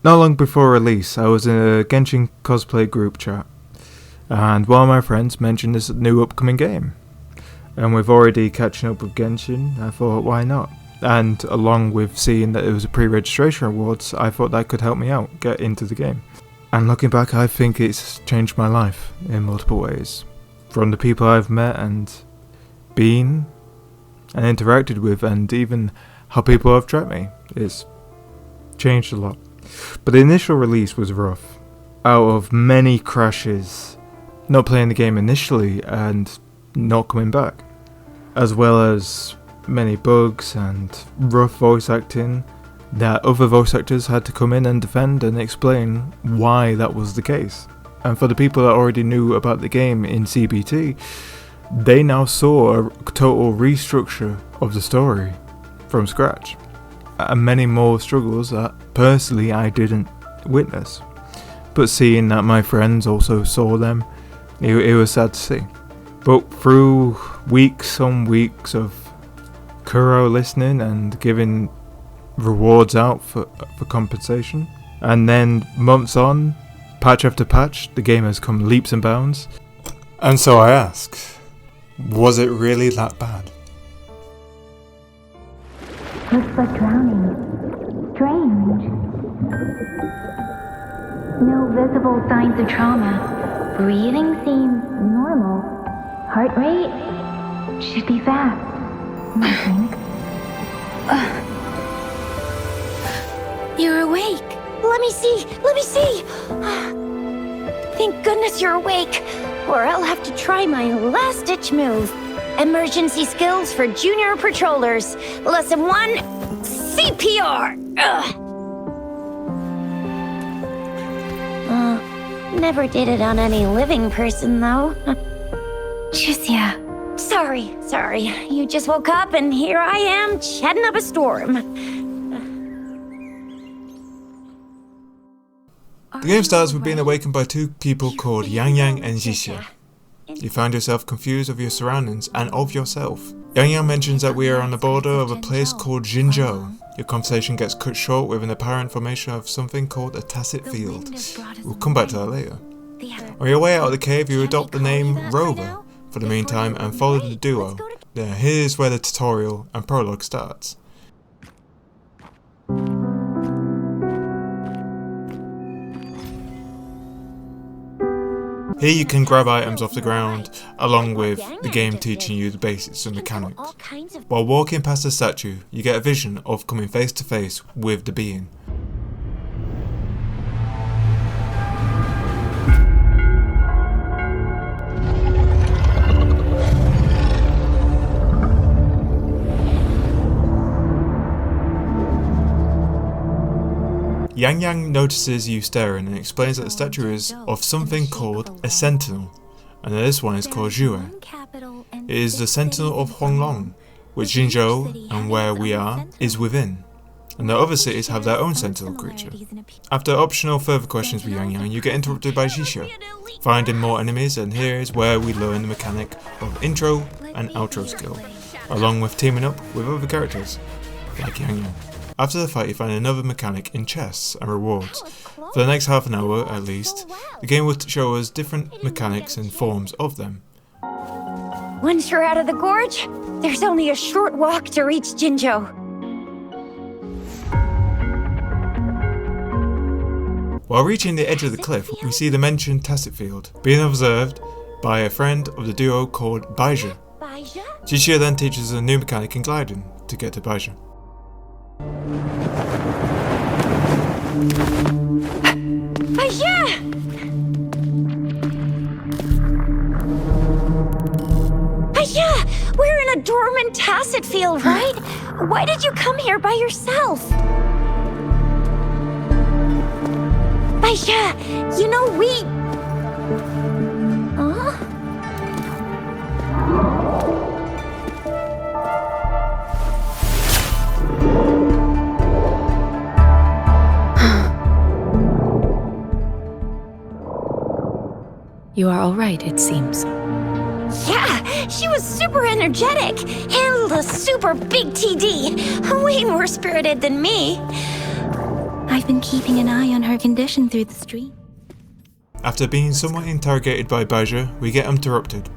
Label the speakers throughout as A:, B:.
A: Not long before release, I was in a Genshin cosplay group chat, and one of my friends mentioned this new upcoming game. And with already catching up with Genshin, I thought, why not? And along with seeing that it was a pre-registration rewards, I thought that could help me out, get into the game. And looking back, I think it's changed my life in multiple ways. From the people I've met and been and interacted with, and even how people have treated me, it's changed a lot. But the initial release was rough. Out of many crashes, not playing the game initially and not coming back, as well as many bugs and rough voice acting that other voice actors had to come in and defend and explain why that was the case. And for the people that already knew about the game in CBT, they now saw a total restructure of the story from scratch, and many more struggles that personally I didn't witness, but seeing that my friends also saw them, it was sad to see. But through weeks on weeks of Kuro listening and giving rewards out for compensation, and then months on, patch after patch, the game has come leaps and bounds. And so I ask, was it really that bad?
B: Looks like drowning. Strange. No visible signs of trauma. Breathing seems normal. Heart rate should be fast. Nothing.
C: You're awake. Let me see. Thank goodness you're awake, or I'll have to try my last-ditch move. Emergency skills for junior patrollers. Lesson 1, CPR. Never did it on any living person, though.
B: Jinzhou.
C: Sorry. You just woke up, and here I am, chatting up a storm.
A: The game starts with being awakened by two people called Yang and Guixu. You find yourself confused of your surroundings and of yourself. Yang mentions that we are on the border of a place called Jinzhou. Your conversation gets cut short with an apparent formation of something called a Tacet field. We'll come back to that later. On your way out of the cave, you adopt the name Rover for the meantime and follow the duo. Now here's where the tutorial and prologue starts. Here you can grab items off the ground, along with the game teaching you the basics of mechanics. While walking past the statue, you get a vision of coming face to face with the being. Yang notices you staring and explains that the statue is of something called a sentinel, and that this one is called Zhue. It is the sentinel of Huanglong, which Jinzhou, and where we are, is within, and the other cities have their own sentinel creature. After optional further questions with Yang, you get interrupted by Guixu, finding more enemies, and here is where we learn the mechanic of intro and outro skill, along with teaming up with other characters, like Yang. After the fight, you find another mechanic in chests and rewards. For the next half an hour, at least, the game will show us different mechanics and forms of them.
C: Once you're out of the gorge, there's only a short walk to reach Jinzhou.
A: While reaching the edge of the cliff, we see the mentioned Tacet field, being observed by a friend of the duo called Baizhi. Guixu then teaches a new mechanic in gliding to get to Baizhi.
C: We're in a dormant Tacet field, right? Why did you come here by yourself? Baizhi, you know we... Huh?
D: You are all right, it seems.
C: Yeah, she was super energetic. Handled a super big TD. Way more spirited than me.
B: I've been keeping an eye on her condition through the stream.
A: After being somewhat interrogated by Baja, we get interrupted.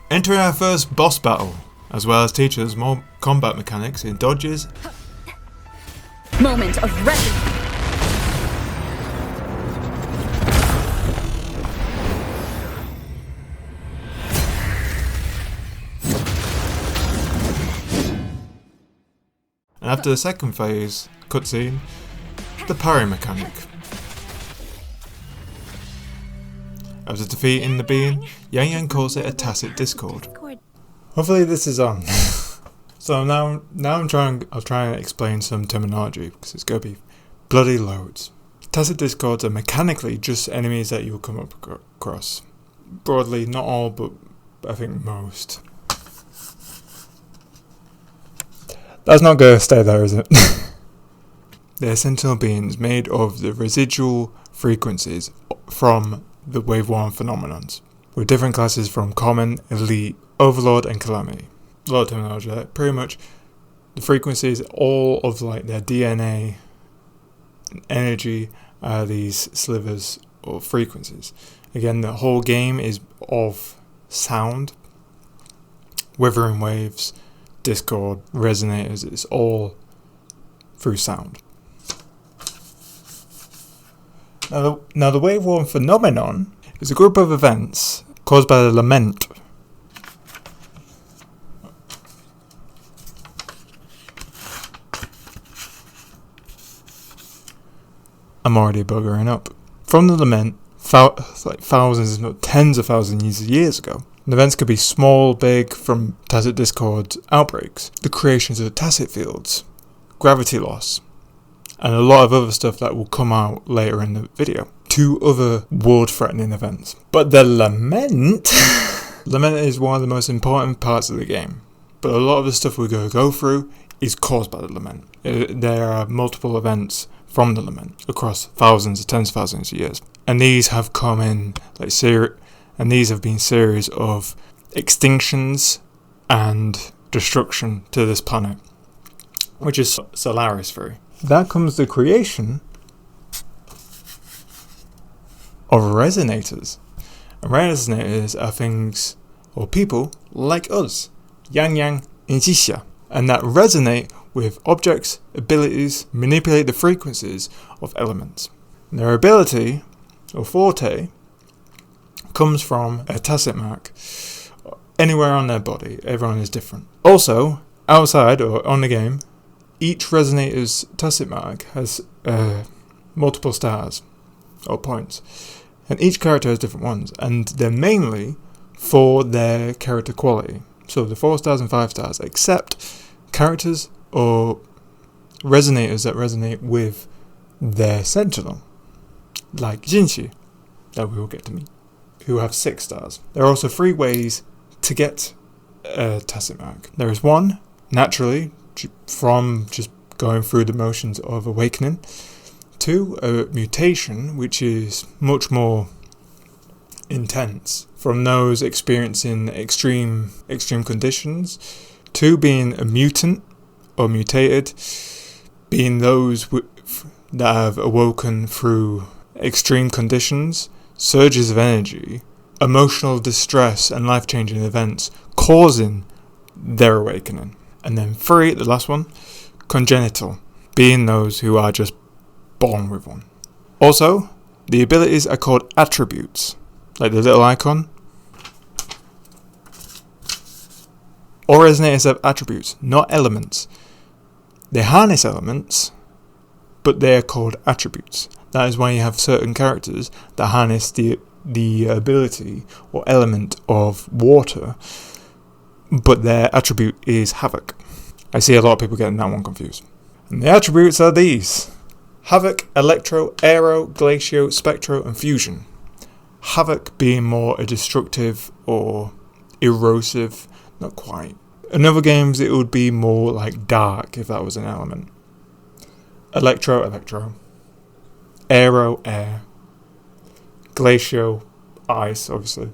A: Entering our first boss battle, as well as teach us more combat mechanics in dodges.
C: Moment of reckoning.
A: And after the second phase cutscene, the parry mechanic. After defeating the being, Yang Yang calls it a Tacet discord. Hopefully this is on. So now I'll try and explain some terminology, because it's going to be bloody loads. Tacet discords are mechanically just enemies that you'll come up across. Broadly, not all, but I think most. That's not going to stay there, is it? They're sentinel beings made of the residual frequencies from the Wave 1 phenomenons, with different classes from Common, Elite, Overlord and Calamity. A lot of terminology there. Pretty much the frequencies, all of like their DNA and energy are these slivers or frequencies. Again, the whole game is of sound, WutheringWaves, Discord, Resonators, it's all through sound. Now the Wave 1 phenomenon is a group of events caused by the lament. I'm already buggering up. From the lament, like thousands, if not tens of thousands of years ago. The events could be small, big, from Tacet Discord outbreaks, the creations of Tacet fields, gravity loss, and a lot of other stuff that will come out later in the video. 2 other world-threatening events. But the lament... Lament is one of the most important parts of the game. But a lot of the stuff we're going to go through is caused by the lament. There are multiple events from the lament across thousands, tens of thousands of years. And these have come in, and these have been series of extinctions and destruction to this planet, which is Solaris free. That comes the creation of resonators. And resonators are things or people like us, Yang Yang and Jinhsi, and that resonate with objects, abilities, manipulate the frequencies of elements. And their ability, or forte, comes from a Tacet mark anywhere on their body. Everyone is different. Also, outside or on the game, each resonator's Tacet mark has multiple stars or points, and each character has different ones, and they're mainly for their character quality. So the 4 stars and 5 stars, except characters or resonators that resonate with their sentinel, like Jinzhou, that we will get to meet, who have 6 stars. There are also 3 ways to get a Tacet mark. There is one, naturally, from just going through the motions of awakening. 2, a mutation, which is much more intense, from those experiencing extreme conditions. 2 being a mutant or mutated, being those that have awoken through extreme conditions, surges of energy, emotional distress and life-changing events causing their awakening. And then 3, the last one, congenital, being those who are just born with one. Also, the abilities are called attributes, like the little icon. All resonators have attributes, not elements. They harness elements, but they are called attributes. That is why you have certain characters that harness the ability or element of water, but their attribute is Havoc. I see a lot of people getting that one confused. And the attributes are these: Havoc, Electro, Aero, Guixu, Spectro, and Fusion. Havoc being more a destructive or erosive, not quite. In other games it would be more like dark if that was an element. Electro, Aero, air. Guixu, ice, obviously.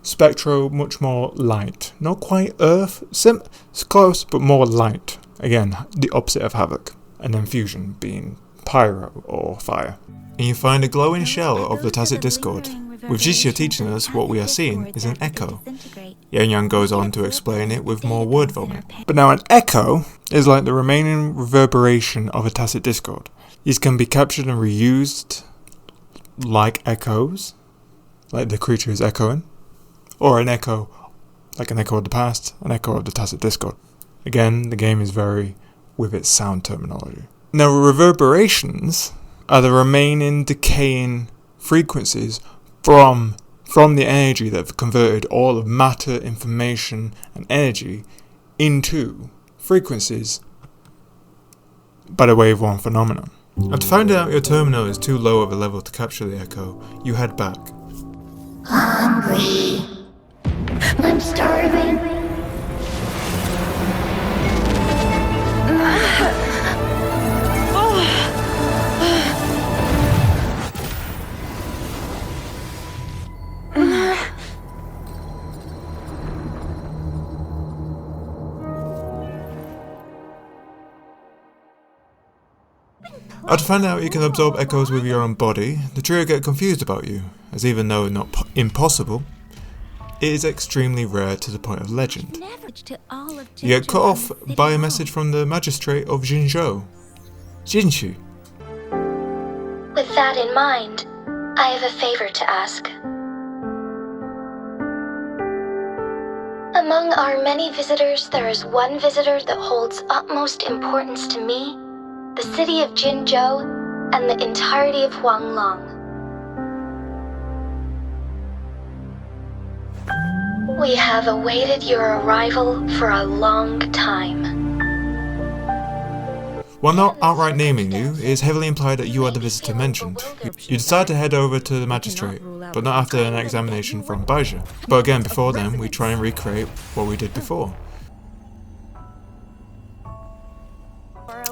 A: Spectro, much more light. Not quite earth, it's close, but more light. Again, the opposite of Havoc. And then Fusion being pyro or fire. And you find a glowing shell of the Tacet Discord. With Guixu teaching us, what we are seeing is an echo. Yang goes on to explain it with more word vomit. But now an echo is like the remaining reverberation of a Tacet Discord. These can be captured and reused like echoes, like the creature is echoing, or an echo, like an echo of the past, an echo of the Tacet Discord. Again, the game is very with its sound terminology. Now, reverberations are the remaining decaying frequencies from the energy that have converted all of matter, information, and energy into frequencies by the way of one phenomenon. After finding out your terminal is too low of a level to capture the echo, you head back.
B: Hungry. I'm starving.
A: After finding out you can absorb echoes with your own body, the trio get confused about you, as even though not impossible, it is extremely rare to the point of legend. You get cut off by a message from the magistrate of Jinzhou, Jinhsi.
B: With that in mind, I have a favor to ask. Among our many visitors, there is one visitor that holds utmost importance to me, the city of Jinzhou, and the entirety of Huanglong. We have awaited your arrival for a long time.
A: While not outright naming you, it is heavily implied that you are the visitor mentioned. You decide to head over to the magistrate, but not after an examination from Baizhi. But again, before then, we try and recreate what we did before.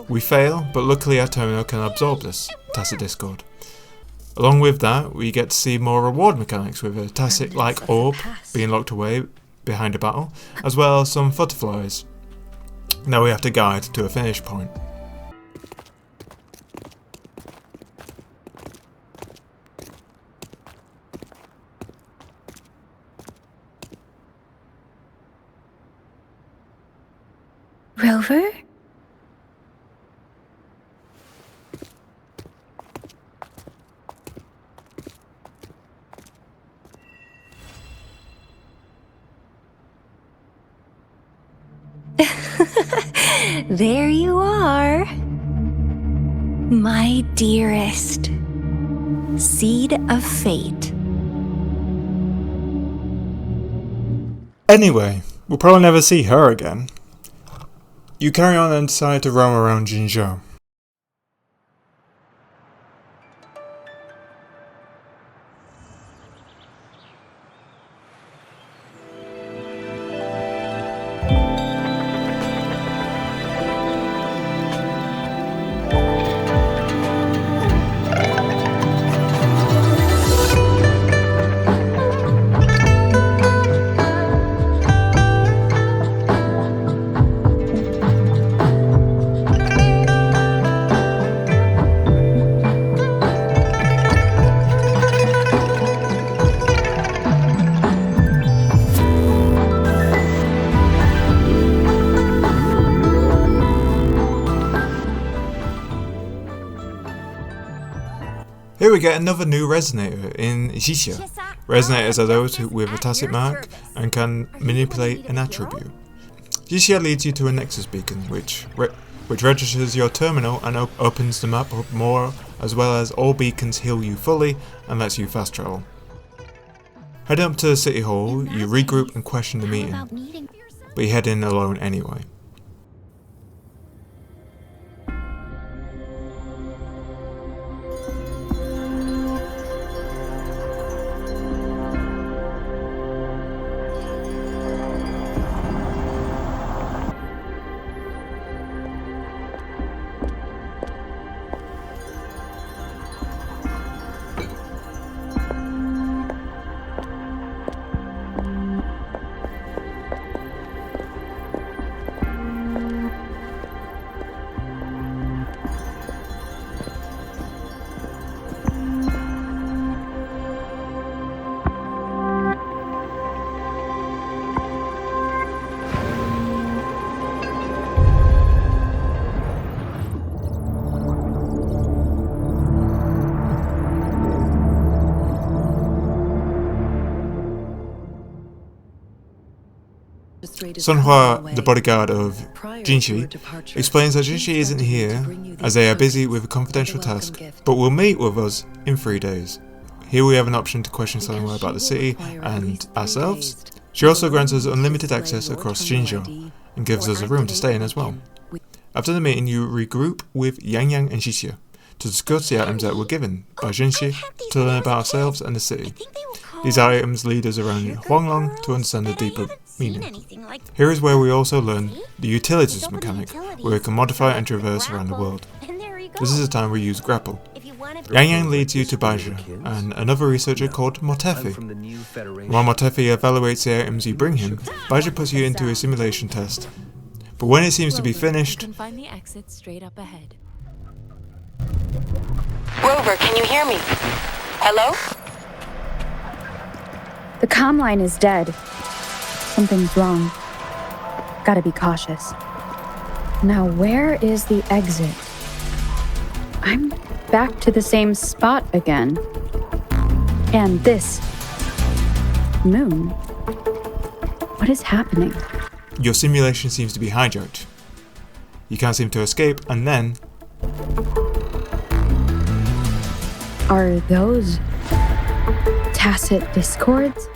A: We fail, but luckily our terminal can absorb this Tacet Discord. Along with that, we get to see more reward mechanics with a Tacet-like orb being locked away behind a battle, as well as some butterflies. Now we have to guide to a finish point.
B: Rover? There you are, my dearest seed of fate.
A: Anyway, we'll probably never see her again. You carry on and decide to roam around Jinzhou. Here we get another new Resonator in Guixu. Resonators are those with a Tacet mark and can manipulate an attribute. Guixu leads you to a Nexus beacon which registers your terminal and opens the map up more, as well as all beacons heal you fully and lets you fast travel. Heading up to City Hall, you regroup and question the meeting, but you head in alone anyway. Sanhua, the bodyguard of Jinhsi, explains that Jinhsi isn't here as they are busy with a confidential task, but will meet with us in 3 days. Here we have an option to question Sanhua about the city and ourselves. She also grants us unlimited access across Jinzhou and gives us a room to stay in as well. After the meeting, you regroup with Yang Yang and Xixia to discuss the items that were given by Jinhsi to learn about ourselves and the city. These items lead us around Huanglong to understand the deeper meaning. Here is where we also learn the utilities mechanic, where we can modify and traverse around the world. This is the time we use grapple. Yang Yang leads you to Baizhi and another researcher called Motefi. While Motefi evaluates the items you bring him, Baizhi puts you into a simulation test. But when it seems to be finished,
D: Rover, can you hear me? Hello?
E: The comm line is dead. Something's wrong. Gotta be cautious. Now, where is the exit? I'm back to the same spot again. And this moon. What is happening?
A: your simulation seems to be hijacked. You can't seem to escape, and then...
E: Are those Tacet discords?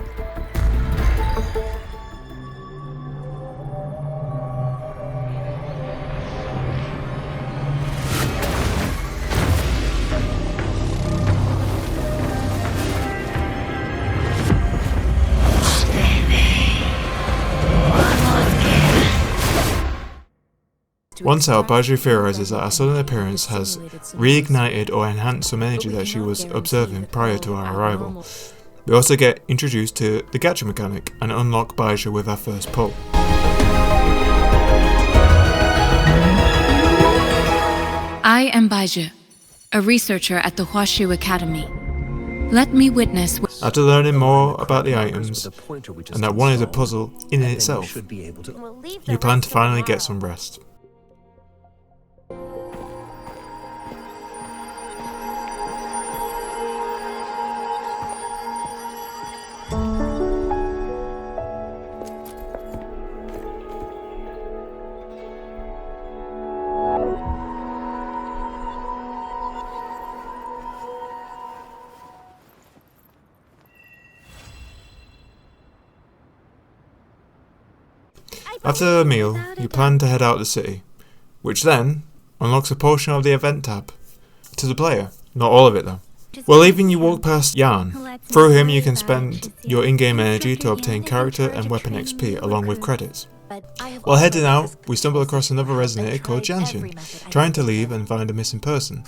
A: One cell, Baizhi theorizes that our sudden appearance has reignited or enhanced some energy that she was observing prior to our arrival. We also get introduced to the Guixu mechanic and unlock Baizhi with our first pull.
F: I am Baizhi, a researcher at the Huaxu Academy. Let me witness...
A: After learning more about the items, and that one is a puzzle in itself, you plan to finally get some rest. After a meal, you plan to head out of the city, which then unlocks a portion of the event tab to the player. Not all of it though. While leaving, you walk past Yan. Through him you can spend your in-game energy to obtain character and weapon XP along with credits. While heading out, we stumble across another Resonator called Jinzhou, trying to leave and find a missing person.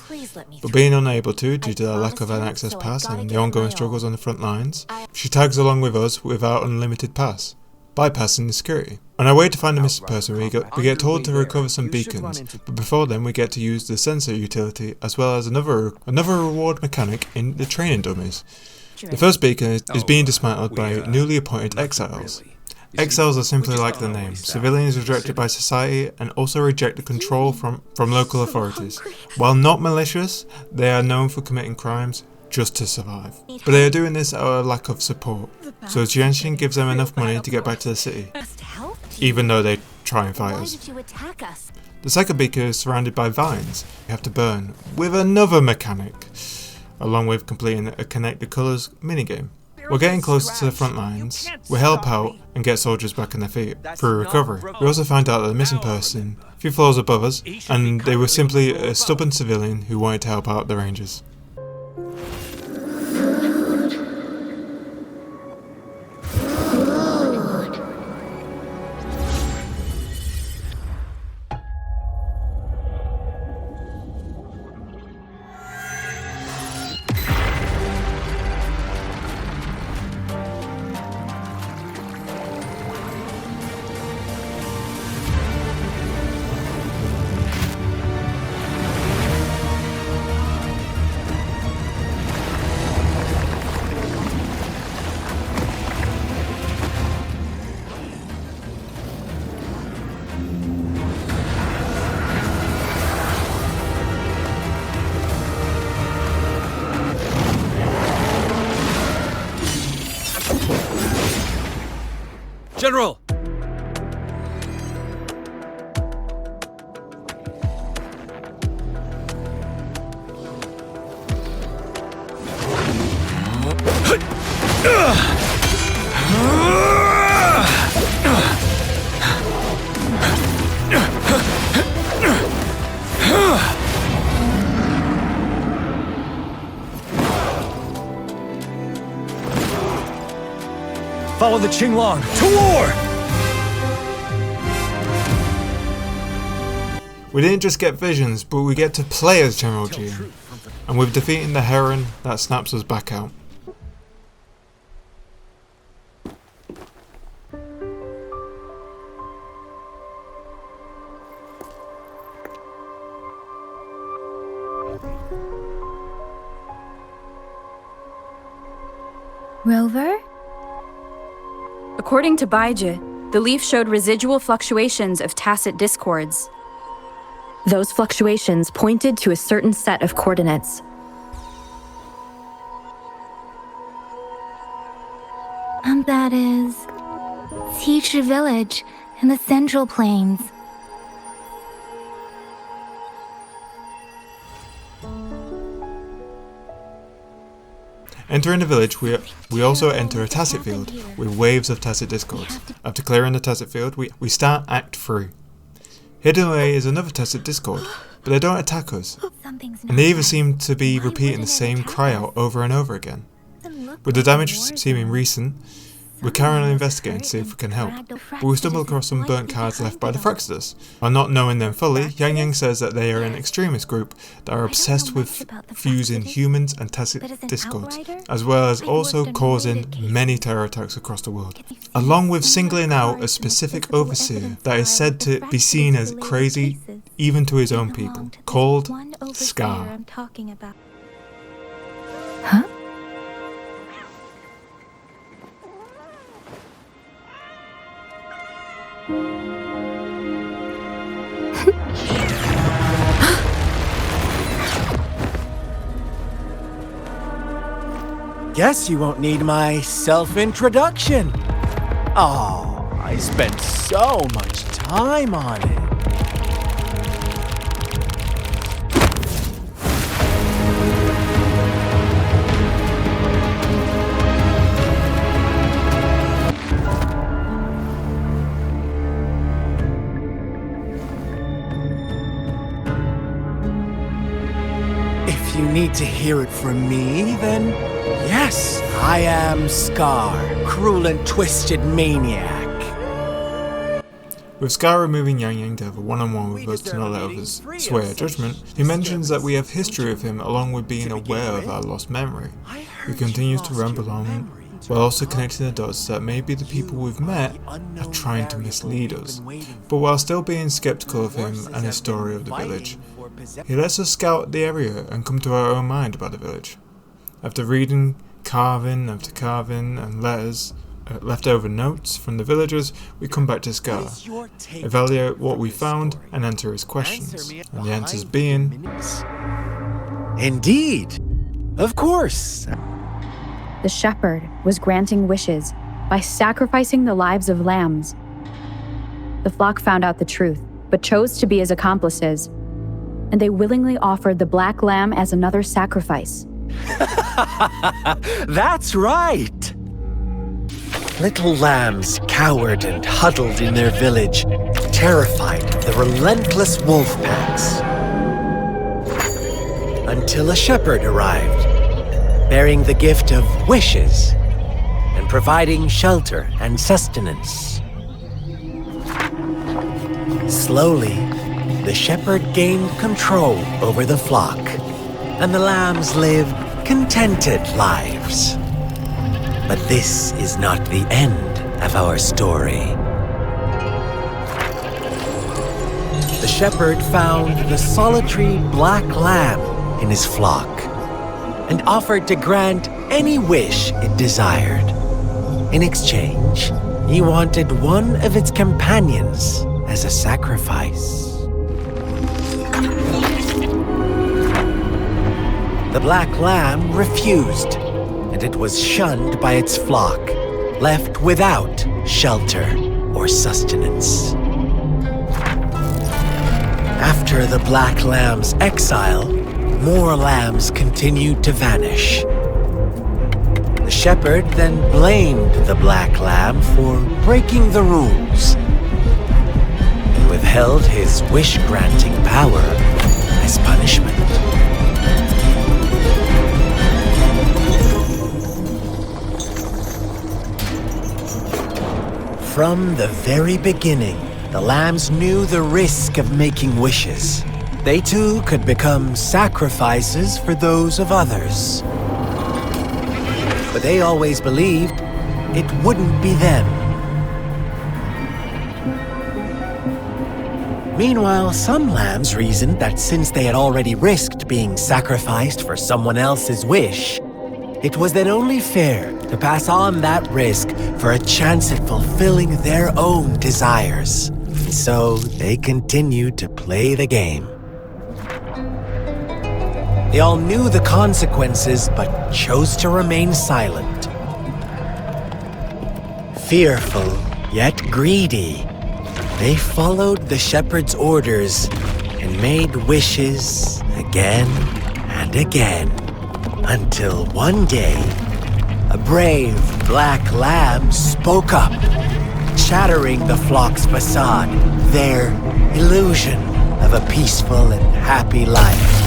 A: But being unable to due to the lack of an access pass and the ongoing struggles on the front lines, she tags along with us with our unlimited pass, bypassing the security. On our way to find the missing person, we get told to recover some beacons, but before then we get to use the sensor utility as well as another reward mechanic in the training dummies. The first beacon is being dismantled by newly appointed exiles. Exiles are simply like the name, civilians rejected by society and also reject the control from local authorities. While not malicious, they are known for committing crimes just to survive. But they are doing this out of lack of support, so Jinhsi gives them enough money to get back to the city, even though they try and fight us. The second beacon is surrounded by vines you have to burn, with another mechanic, along with completing a Connect the Colours minigame. We're getting closer to the front lines. We help out and get soldiers back on their feet for recovery. We also find out that the missing person, a few floors above us, and they were simply a stubborn civilian who wanted to help out the Rangers.
G: General! Follow the Qinglong to war!
A: We didn't just get visions, but we get to play as General Jin. And with defeating the Heron, that snaps us back out.
B: Rover?
E: According to Baizhi, the leaf showed residual fluctuations of tacet discords. Those fluctuations pointed to a certain set of coordinates.
B: And that is... Guixu village in the Central Plains.
A: Entering the village, we also enter a Tacet field with waves of Tacet discords. After clearing the Tacet field, we start Act 3. Hidden away is another Tacet discord, but they don't attack us, and they even seem to be repeating the same cry out over and over again. With the damage seeming recent, we're currently investigating to see if we can help, but we stumble across some burnt cards left by the Fraxidus. While not knowing them fully, Yang Yang says that they are an extremist group that are obsessed with fusing humans and Tacet discords, as well as also causing many terror attacks across the world, along with singling out a specific overseer that is said to be seen as crazy even to his own people, called Scar.
B: Huh?
H: Guess you won't need my self-introduction. Oh, I spent so much time on it. If you need to hear it from me, then yes, I am Scar, cruel and twisted maniac.
A: With Scar removing Yang Yang to have a one-on-one with us to not let others sway our judgment, he mentions that we have history of him along with being aware of our lost memory. He continues to ramble on, while also connecting the dots that maybe the people we've met are trying to mislead us, but while still being skeptical of him and his story of the village. He lets us scout the area and come to our own mind about the village. After reading carving after carving and letters, leftover notes from the villagers, we come back to Scar, evaluate what we found and answer his questions, and the answers being...
H: Indeed. Of course.
E: The shepherd was granting wishes by sacrificing the lives of lambs. The flock found out the truth, but chose to be his accomplices, and they willingly offered the black lamb as another sacrifice.
H: That's right. little lambs cowered and huddled in their village, terrified of the relentless wolf packs. Until a shepherd arrived, bearing the gift of wishes and providing shelter and sustenance. Slowly, the shepherd gained control over the flock, and the lambs lived contented lives. But this is not the end of our story. The shepherd found the solitary black lamb in his flock and offered to grant any wish it desired. In exchange, he wanted one of its companions as a sacrifice. The black lamb refused, and it was shunned by its flock, left without shelter or sustenance. After the black lamb's exile, more lambs continued to vanish. The shepherd then blamed the black lamb for breaking the rules and withheld his wish-granting power as punishment. From the very beginning, the lambs knew the risk of making wishes. They too could become sacrifices for those of others. But they always believed it wouldn't be them. Meanwhile, some lambs reasoned that since they had already risked being sacrificed for someone else's wish, it was then only fair to pass on that risk for a chance at fulfilling their own desires. And so they continued to play the game. They all knew the consequences, but chose to remain silent. Fearful, yet greedy, they followed the shepherd's orders and made wishes again and again, until one day, a brave black lamb spoke up, shattering the flock's facade, their illusion of a peaceful and happy life.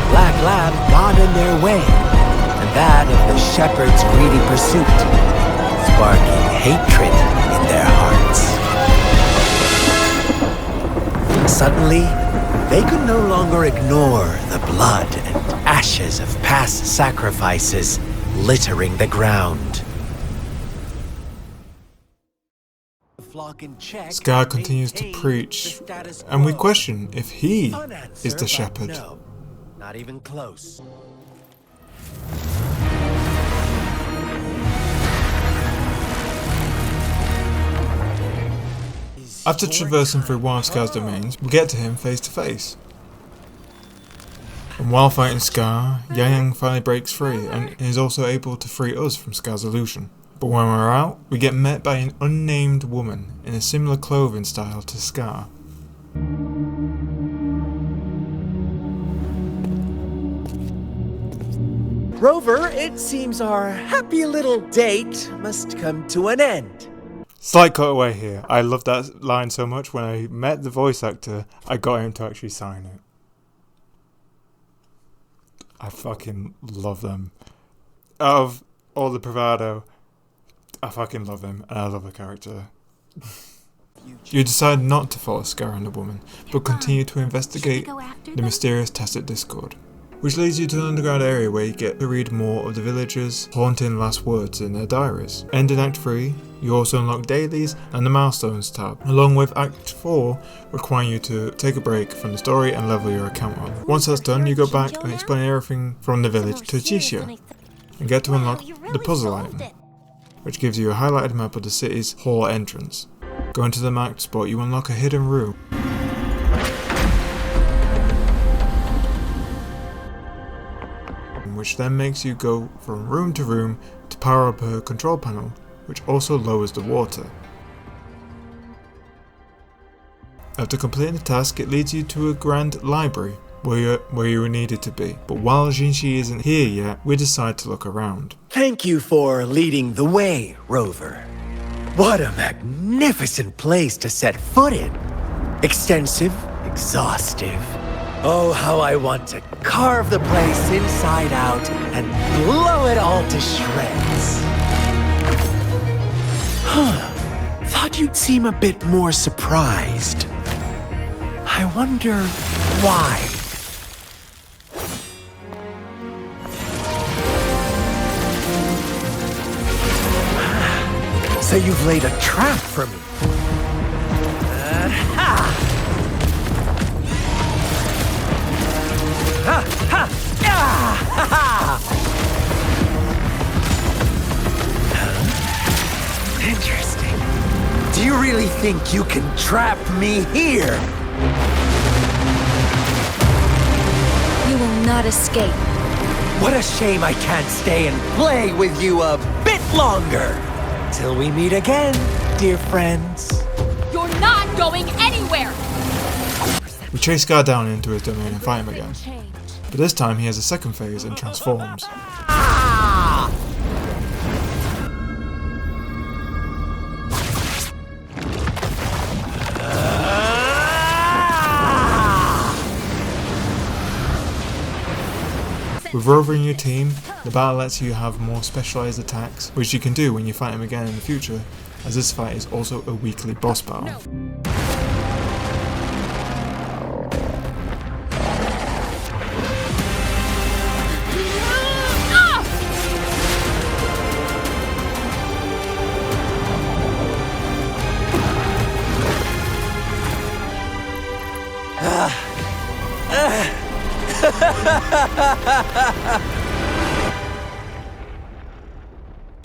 H: Black lamb got in their way, and that of the shepherd's greedy pursuit, sparking hatred in their hearts. Suddenly, they could no longer ignore the blood and ashes of past sacrifices littering the ground.
A: Scar continues to preach, and we question if he is the shepherd.
H: No, not even close.
A: After traversing through one of Scar's domains, we get to him face to face. And while fighting Scar, Yang finally breaks free and is also able to free us from Scar's illusion. But when we're out, we get met by an unnamed woman in a similar clothing style to Scar.
H: Rover, it seems our happy little date must come to an end.
A: Slight cutaway here. I love that line so much. When I met the voice actor, I got him to actually sign it. I fucking love them. Out of all the bravado, I fucking love him, and I love the character. You decide not to follow Scar and the woman, but continue to investigate the mysterious Tacet Discord, which leads you to an underground area where you get to read more of the villagers' haunting last words in their diaries. Ending Act 3, you also unlock dailies and the milestones tab, along with Act 4 requiring you to take a break from the story and level your account up. Once that's done, you go back and explain everything from the village to Guixu, and get to unlock the puzzle item, which gives you a highlighted map of the city's hall entrance. Going to the marked spot, you unlock a hidden room, which then makes you go from room to room to power up her control panel, which also lowers the water. After completing the task, it leads you to a grand library, where you needed to be. But while Jinhsi isn't here yet, we decide to look around.
H: Thank you for leading the way, Rover. What a magnificent place to set foot in. Extensive, exhaustive. Oh, how I want to carve the place inside out and blow it all to shreds. Thought you'd seem a bit more surprised. I wonder why. So you've laid a trap for me. Interesting. Do you really think you can trap me here?
C: You will not escape.
H: What a shame I can't stay and play with you a bit longer. Till we meet again, dear friends.
I: You're not going anywhere!
A: We chase Scar down into his domain and fight him again. But this time he has a second phase and transforms. With Rover in your team, the battle lets you have more specialized attacks, which you can do when you fight him again in the future, as this fight is also a weekly boss battle.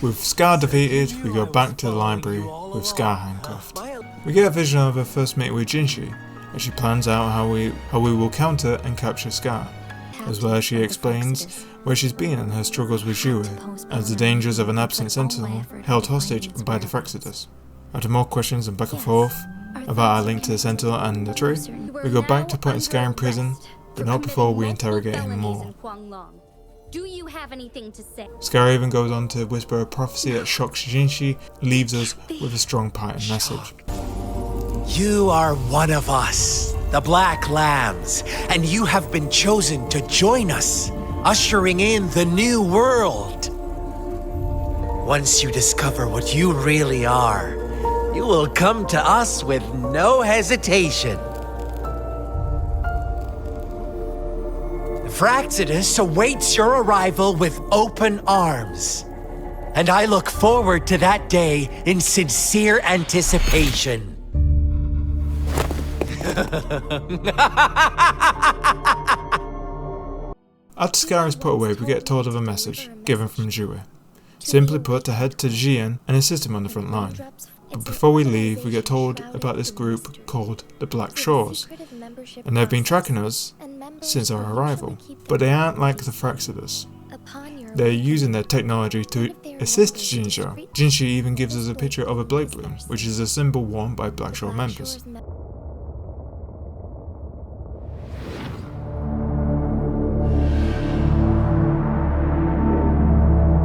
A: With Scar defeated, we go back to the library with Scar handcuffed. We get a vision of her first meeting with Jinhsi, as she plans out how we will counter and capture Scar, as well as she explains where she's been and her struggles with Guixu, as the dangers of an absent sentinel held hostage by the Frexidus. After more questions and back and forth about our link to the sentinel and the tree, we go back to putting Scar in prison, but not before we interrogate him more.
I: Do you have anything to say?
A: Scar even goes on to whisper a prophecy that shocks Jinhsi, leaves us with a strong parting message.
H: You are one of us, the Black Lambs, and you have been chosen to join us, ushering in the new world. Once you discover what you really are, you will come to us with no hesitation. Frexidus awaits your arrival with open arms, and I look forward to that day in sincere anticipation.
A: After Scar is put away, we get told of a message given from Jinhsi. Simply put, to head to Jian and assist him on the front line. But before we leave, we get told about this group called the Black Shores, and they've been tracking us since our arrival. But they aren't like the Frexidus. They're using their technology to assist Jinzhou. Jinhsi even gives us a picture of a blade bloom, which is a symbol worn by Blackshore Memphis.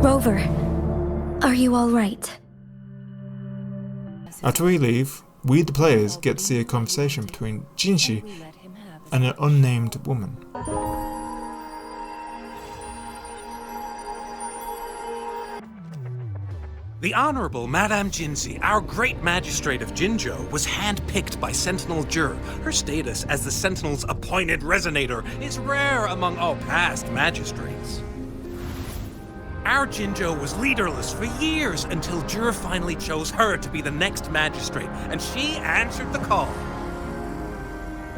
C: Rover, are you alright?
A: After we leave, we the players get to see a conversation between Jinhsi and an unnamed woman.
J: The Honorable Madame Jinzhi, our great magistrate of Jinzhou, was hand-picked by Sentinel Jur. Her status as the Sentinel's appointed Resonator is rare among all past magistrates. Our Jinzhou was leaderless for years until Jur finally chose her to be the next magistrate, and she answered the call.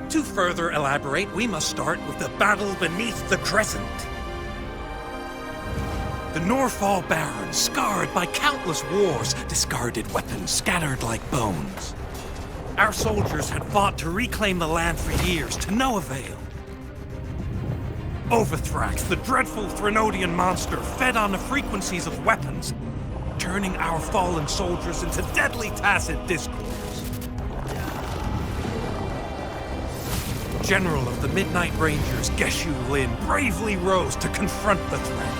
J: To further elaborate, we must start with the battle beneath the Crescent. The Norfall Barons, scarred by countless wars, discarded weapons scattered like bones. Our soldiers had fought to reclaim the land for years, to no avail. Overthrax, the dreadful Threnodian monster, fed on the frequencies of weapons, turning our fallen soldiers into deadly Tacet discords. General of the Midnight Rangers, Guixu Lin, bravely rose to confront the threat.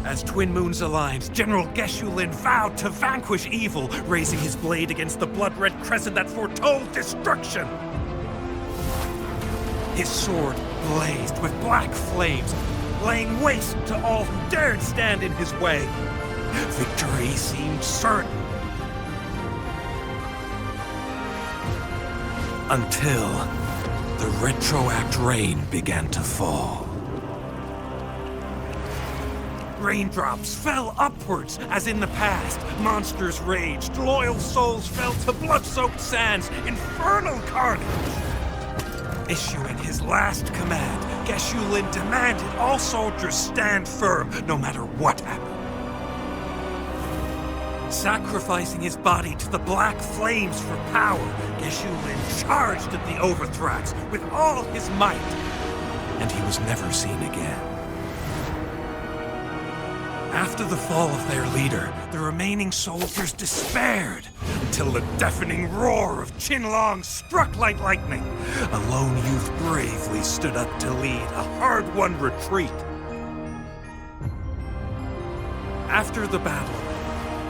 J: As twin moons aligned, General Guixu Lin vowed to vanquish evil, raising his blade against the blood-red crescent that foretold destruction. His sword blazed with black flames, laying waste to all who dared stand in his way. Victory seemed certain. Until the Retroactive Rain began to fall. Raindrops fell upwards, as in the past. Monsters raged, loyal souls fell to blood-soaked sands, infernal carnage. Issuing his last command, Guixu Lin demanded all soldiers stand firm, no matter what happened. Sacrificing his body to the black flames for power, Guixu Lin charged at the Overthrax with all his might, and he was never seen again. After the fall of their leader, the remaining soldiers despaired, until the deafening roar of Qinlong struck like lightning. A lone youth bravely stood up to lead a hard-won retreat. After the battle,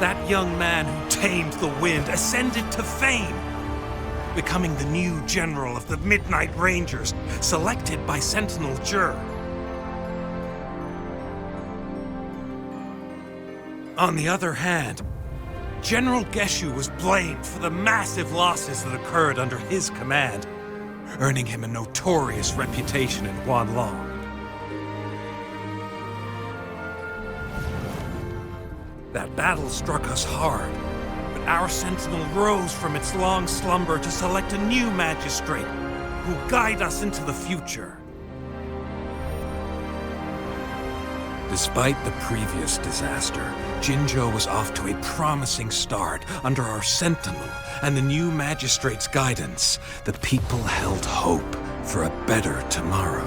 J: that young man who tamed the wind ascended to fame, becoming the new general of the Midnight Rangers, selected by Sentinel Jur. On the other hand, General Guixu was blamed for the massive losses that occurred under his command, earning him a notorious reputation in Huanlong. That battle struck us hard, but our sentinel rose from its long slumber to select a new magistrate who will guide us into the future. Despite the previous disaster, Jinzhou was off to a promising start. Under our sentinel and the new magistrate's guidance, the people held hope for a better tomorrow.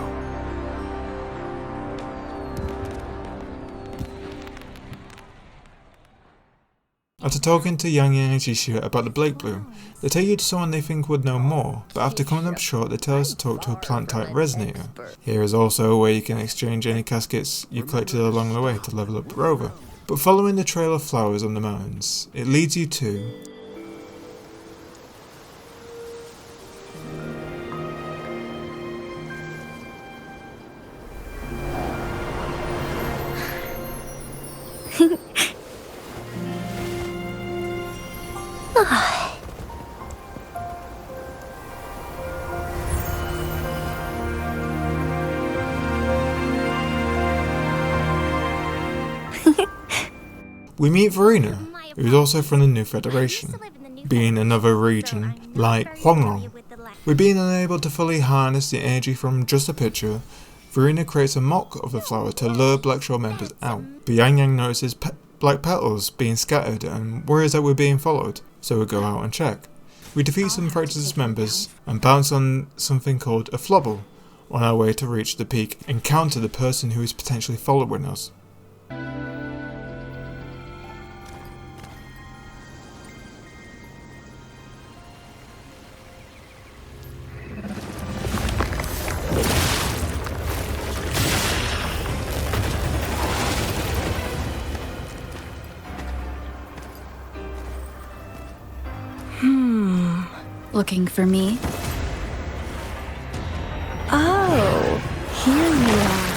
A: After talking to Yang Yang and Guixu about the Blake Bloom, they take you to someone they think would know more, but after coming up short they tell us to talk to a plant-type Resonator. Here is also where you can exchange any caskets you collected along the way to level up the rover. But following the trail of flowers on the mountains, it leads you to... We meet Verena, who is also from the New Federation, being another region like Huanglong. With being unable to fully harness the energy from just a picture, Verena creates a mock of the flower to lure Blackshore members out. But Yang Yang notices black petals being scattered and worries that we're being followed, so we go out and check. We defeat some Fractus members and bounce on something called a flubble on our way to reach the peak and counter the person who is potentially following us.
E: Looking for me? Oh, here you are.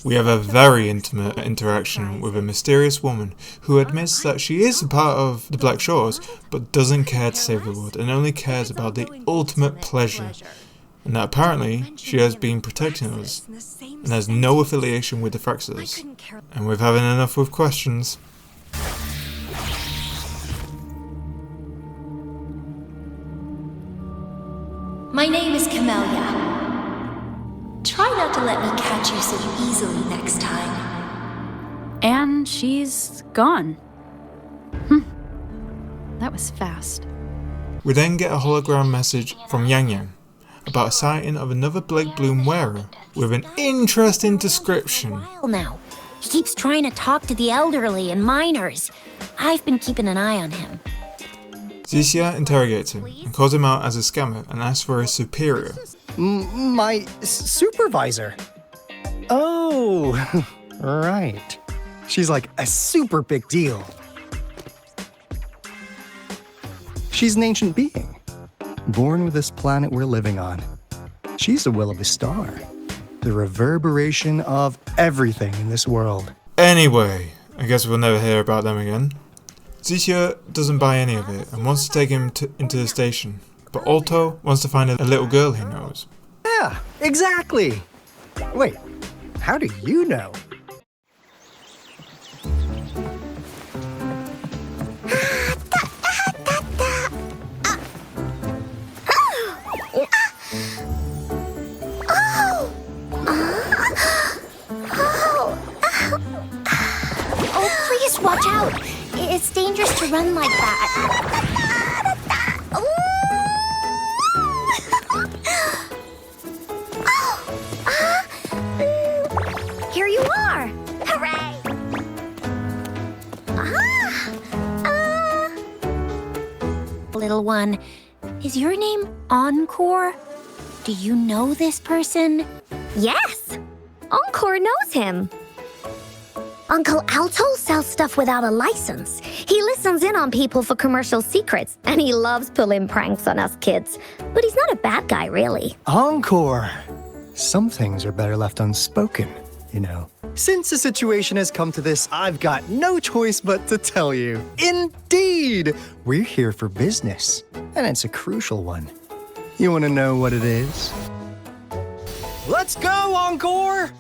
A: We have a very intimate interaction with a mysterious woman who admits that she is a part of the Black Shores, but doesn't care to save the world and only cares about the ultimate pleasure. And that apparently she has been protecting us and has no affiliation with the Fraxers. And we've having enough with questions.
C: My name is Camellia.
K: Try not to let me catch you so easily next time.
E: And she's gone. That was fast.
A: We then get a hologram message from Yang Yang about a sighting of another Blake Bloom wearer with an interesting description.
C: Now, he keeps trying to talk to the elderly and minors. I've been keeping an eye on him.
A: Xixia interrogates him and calls him out as a scammer and asks for his superior.
L: My supervisor? Oh, right. She's like a super big deal. She's an ancient being, born with this planet we're living on. She's the will of the star, the reverberation of everything in this world.
A: Anyway, I guess we'll never hear about them again. Xixia doesn't buy any of it and wants to take him into the station, but Alto wants to find a little girl he knows.
L: Yeah, exactly. Wait, how do you know?
C: Watch out! It's dangerous to run like that. Here you are! Hooray! Little one, is your name Encore? Do you know this person?
M: Yes! Encore knows him. Uncle Alto sells stuff without a license. He listens in on people for commercial secrets, and he loves pulling pranks on us kids. But he's not a bad guy, really.
L: Encore! Some things are better left unspoken, you know. Since the situation has come to this, I've got no choice but to tell you. Indeed! We're here for business, and it's a crucial one. You want to know what it is? Let's go, Encore!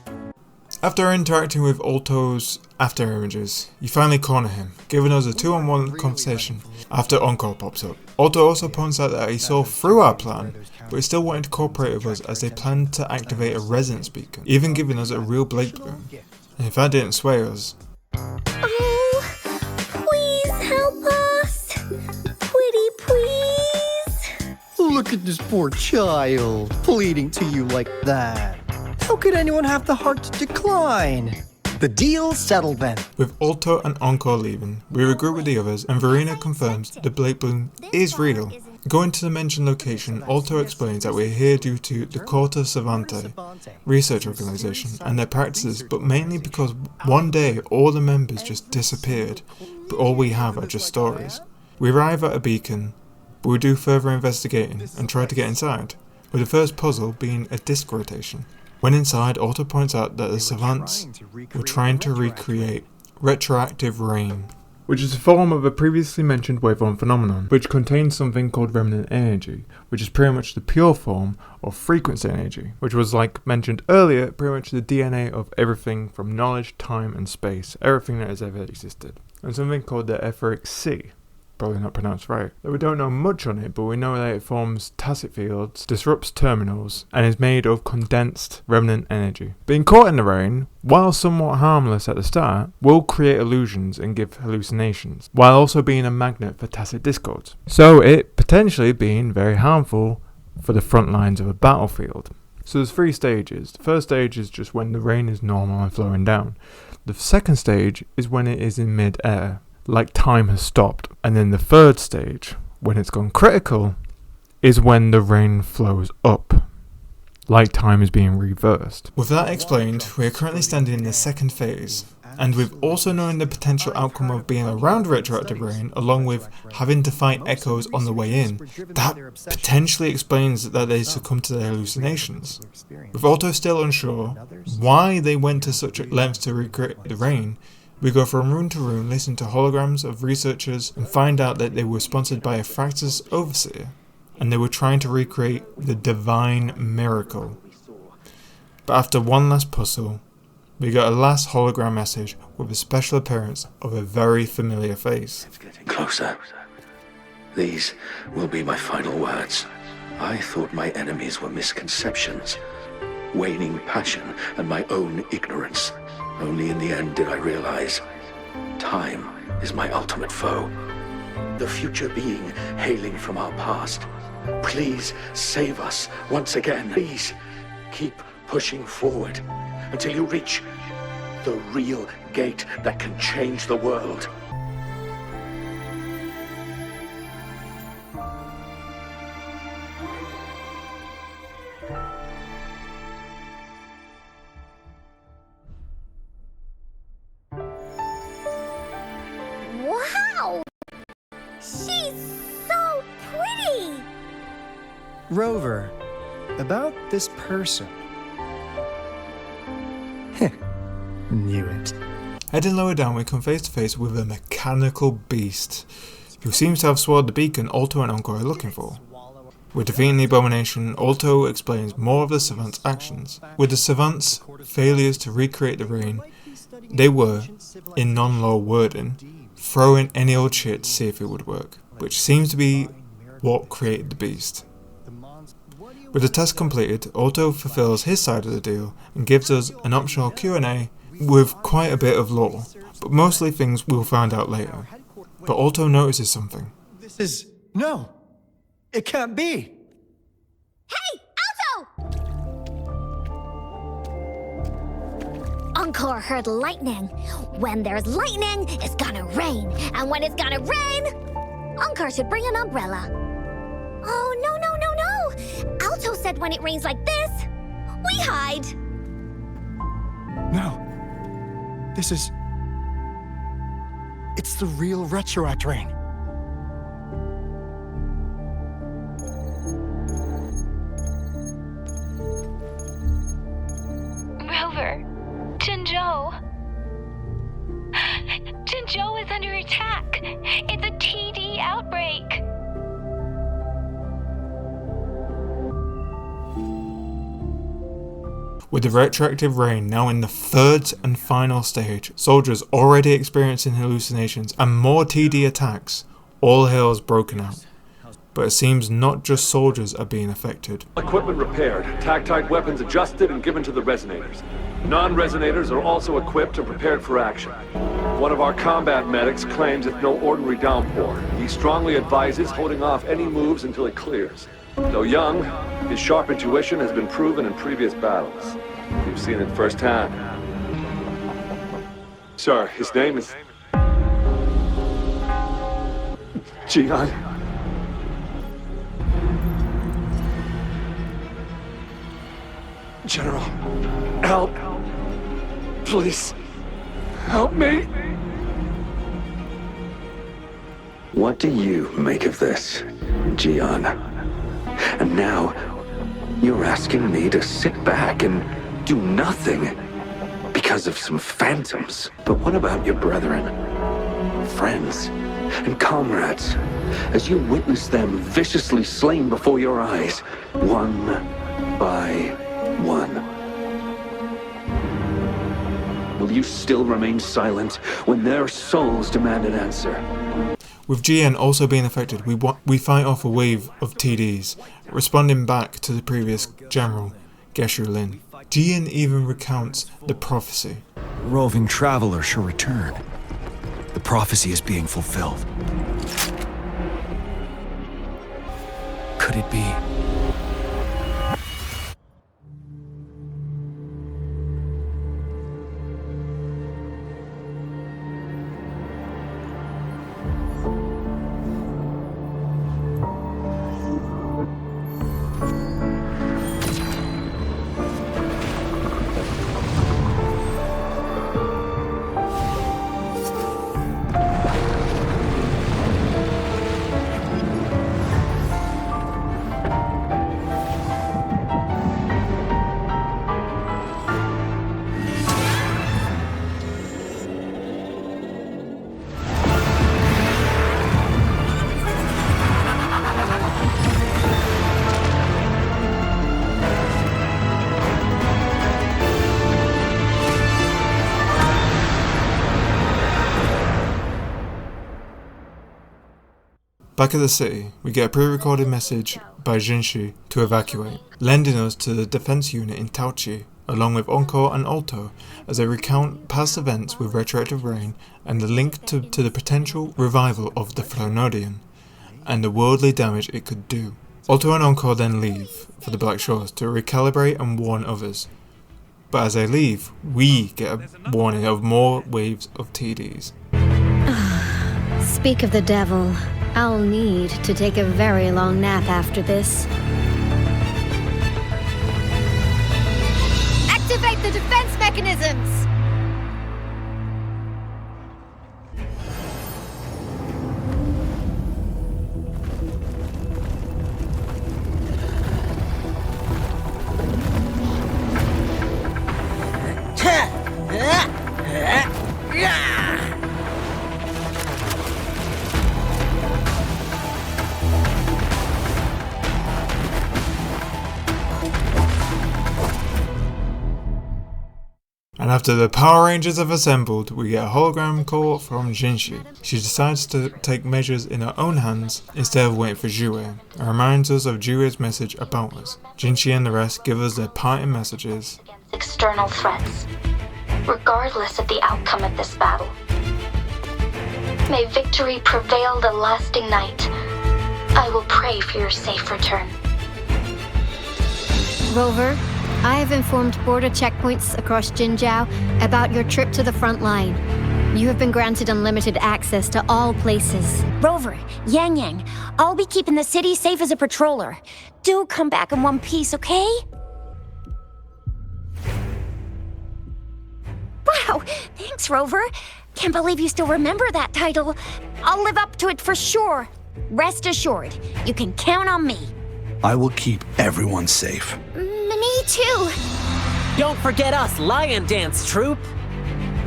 A: After interacting with Alto's after images, you finally corner him, giving us a 2-on-1 conversation after Encore pops up. Alto also points out that he saw through our plan, but he still wanted to cooperate with us as they planned to activate a resonance beacon, even giving us a real Blake Bloom. And if that didn't sway us...
M: Oh, please help us. Pretty please.
L: Look at this poor child, pleading to you like that. How could anyone have the heart to decline? The deal settled then.
A: With Alto and Encore leaving, we regroup with the others and Verena confirms the Blake Bloom is real. Going to the mentioned location, Alto explains that we're here due to the Courte of Savantae research organization and their practices, but mainly because one day all the members just disappeared, but all we have are just stories. We arrive at a beacon, but we do further investigating and try to get inside, with the first puzzle being a disc rotation. When inside, Alto points out that the savants were trying to recreate Retroactive Rain, which is a form of a previously mentioned waveform phenomenon, which contains something called remnant energy, which is pretty much the pure form of frequency energy, which was, like mentioned earlier, pretty much the DNA of everything from knowledge, time and space, everything that has ever existed, and something called the etheric sea. Probably not pronounced right. Though we don't know much on it, but we know that it forms Tacet fields, disrupts terminals, and is made of condensed remnant energy. Being caught in the rain, while somewhat harmless at the start, will create illusions and give hallucinations, while also being a magnet for Tacet discords. So it potentially being very harmful for the front lines of a battlefield. So there's 3 stages. The first stage is just when the rain is normal and flowing down. The second stage is when it is in mid-air, like time has stopped. And then the third stage, when it's gone critical, is when the rain flows up, like time is being reversed. With that explained, we are currently standing in the second phase, and with also knowing the potential outcome of being around Retroactive Rain, along with having to fight echoes on the way in, that potentially explains that they succumbed to their hallucinations. With Alto still unsure why they went to such lengths to recreate the rain, we go from room to room, listen to holograms of researchers, and find out that they were sponsored by a Fractus overseer, and they were trying to recreate the divine miracle. But after one last puzzle, we got a last hologram message with a special appearance of a very familiar face.
N: It's getting closer. These will be my final words. I thought my enemies were misconceptions, waning passion, and my own ignorance. Only in the end did I realize time is my ultimate foe. The future being hailing from our past. Please save us once again. Please keep pushing forward until you reach the real gate that can change the world.
M: Wow! She's so pretty!
L: Rover, about this person. Knew it.
A: Heading lower down, we come face to face with a mechanical beast, who seems to have swallowed the beacon Alto and Encore are looking for. With defeating the abomination, Alto explains more of the Savant's actions. With the Savant's failures to recreate the rain, they were, in non-law wording, throwing any old shit to see if it would work, which seems to be what created the beast. With the test completed, Alto fulfills his side of the deal and gives us an optional Q&A with quite a bit of lore, but mostly things we'll find out later. But Alto notices something.
L: This is... No! It can't be!
M: Hey, Alto! Encore heard lightning. When there's lightning, it's gonna rain. And when it's gonna rain, Encore should bring an umbrella. Oh, no. Alto said when it rains like this, we hide.
L: No. This is... It's the real Retroactive Rain.
B: Rover, Jinzhou. Jinzhou is under attack. It's a TD outbreak.
A: With the Retroactive Rain now in the third and final stage, soldiers already experiencing hallucinations and more TD attacks, all hell has broken out. But it seems not just soldiers are being affected.
O: Equipment repaired, tactite weapons adjusted and given to the Resonators. Non-Resonators are also equipped and prepared for action. One of our combat medics claims it's no ordinary downpour. He strongly advises holding off any moves until it clears. Though young, his sharp intuition has been proven in previous battles. You've seen it firsthand. Sir, his name is... Jian. General, help. Please, help me.
N: What do you make of this, Jian? And now, you're asking me to sit back and do nothing because of some phantoms. But what about your brethren, friends, and comrades, as you witness them viciously slain before your eyes, one by one? Will you still remain silent when their souls demand an answer?
A: With GN also being affected, we fight off a wave of TDs, responding back to the previous general, Guixu Lin. GN even recounts the prophecy.
G: Roving traveler shall return. The prophecy is being fulfilled. Could it be?
A: Back at the city, we get a pre-recorded message by Jinzhou to evacuate, lending us to the defense unit in Tacet, along with Encore and Alto, as they recount past events with Retroactive Rain and the link to the potential revival of the Flonodian, and the worldly damage it could do. Alto and Encore then leave for the Black Shores to recalibrate and warn others. But as they leave, we get a warning of more waves of TDs.
M: Speak of the devil, I'll need to take a very long nap after this.
I: Activate the defense mechanisms!
A: And after the Power Rangers have assembled, we get a hologram call from Jinzhou. She decides to take measures in her own hands instead of waiting for Jue, and reminds us of Jue's message about us. Jinzhou and the rest give us their parting messages.
K: External threats, regardless of the outcome of this battle. May victory prevail the lasting night. I will pray for your safe return.
M: Rover, I have informed border checkpoints across Jinzhou about your trip to the front line. You have been granted unlimited access to all places.
C: Rover, Yang, I'll be keeping the city safe as a patroller. Do come back in one piece, okay? Wow, thanks, Rover. Can't believe you still remember that title. I'll live up to it for sure. Rest assured, you can count on me.
G: I will keep everyone safe.
C: Me too.
P: Don't forget us, Lion Dance Troop.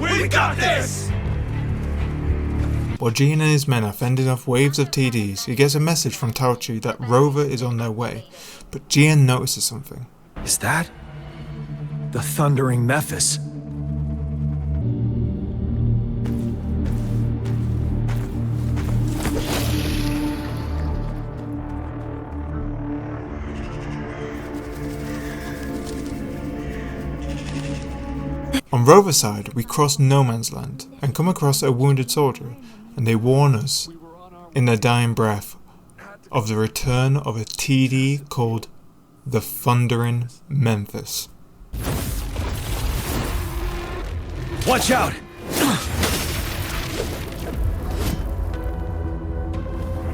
J: We got this!
A: While Gian and his men are fending off waves of TDs, he gets a message from Tauchi that Rover is on their way, but Gian notices something.
G: Is that the thundering Memphis?
A: On Rover's side, we cross no man's land and come across a wounded soldier, and they warn us, in their dying breath, of the return of a TD called the Thundering Memphis.
G: Watch out!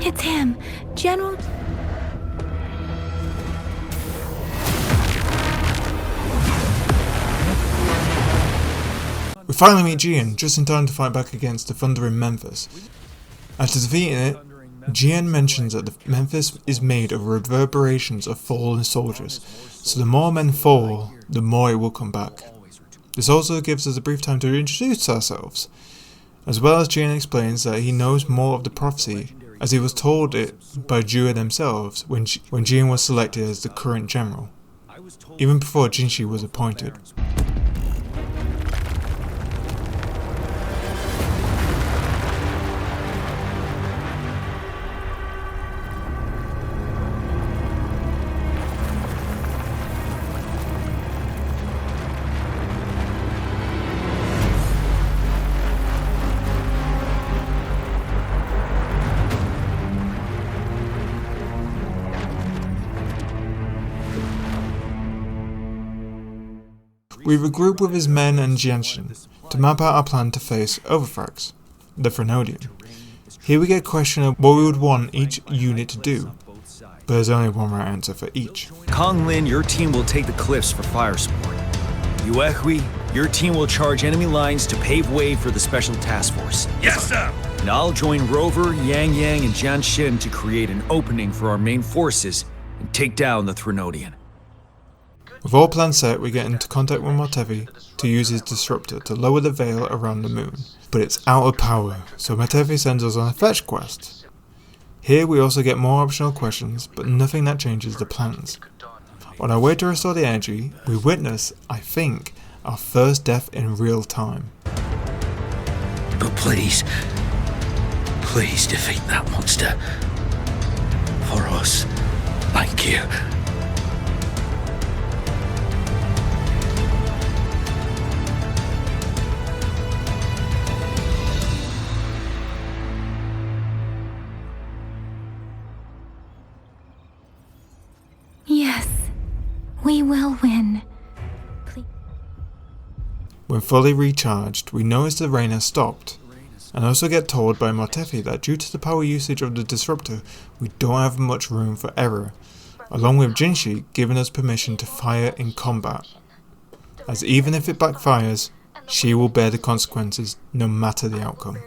I: It's him, General.
A: We finally meet Gian, just in time to fight back against the Thundering Memphis. After defeating it, Gian mentions that the Memphis is made of reverberations of fallen soldiers, so the more men fall, the more it will come back. This also gives us a brief time to introduce ourselves, as well as Gian explains that he knows more of the prophecy, as he was told it by Jue themselves when Gian was selected as the current general, even before Jinhsi was appointed. We regroup with his men and Jianshin to map out our plan to face Overthrax, the Flonodian. Here we get a question of what we would want each unit to do, but there's only one right answer for each.
G: Kong Lin, your team will take the cliffs for fire support. Yuehui, your team will charge enemy lines to pave way for the special task force.
J: Yes, sir!
G: And I'll join Rover, Yang, and Jianshin to create an opening for our main forces and take down the Flonodian.
A: With all plans set, we get into contact with Matevi to use his disruptor to lower the veil around the moon, but it's out of power, so Matevi sends us on a fetch quest. Here we also get more optional questions, but nothing that changes the plans. On our way to restore the energy, we witness, I think, our first death in real time.
Q: But please defeat that monster. For us, thank Thank you.
I: Yes, we will win.
A: When fully recharged, we notice the rain has stopped, and also get told by Mortefi that due to the power usage of the disruptor, we don't have much room for error, along with Jinhsi giving us permission to fire in combat, as even if it backfires, she will bear the consequences no matter the outcome.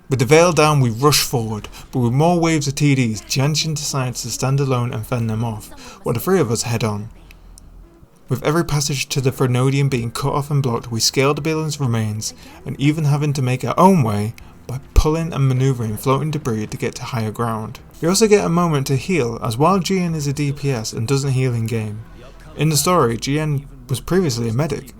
A: With the veil down, we rush forward, but with more waves of TDs, Genshin decides to stand alone and fend them off, while the three of us head on. With every passage to the Frenodian being cut off and blocked, we scale the building's remains, and even having to make our own way by pulling and manoeuvring floating debris to get to higher ground. We also get a moment to heal, as while GN is a DPS and doesn't heal in game, in the story GN was previously a medic.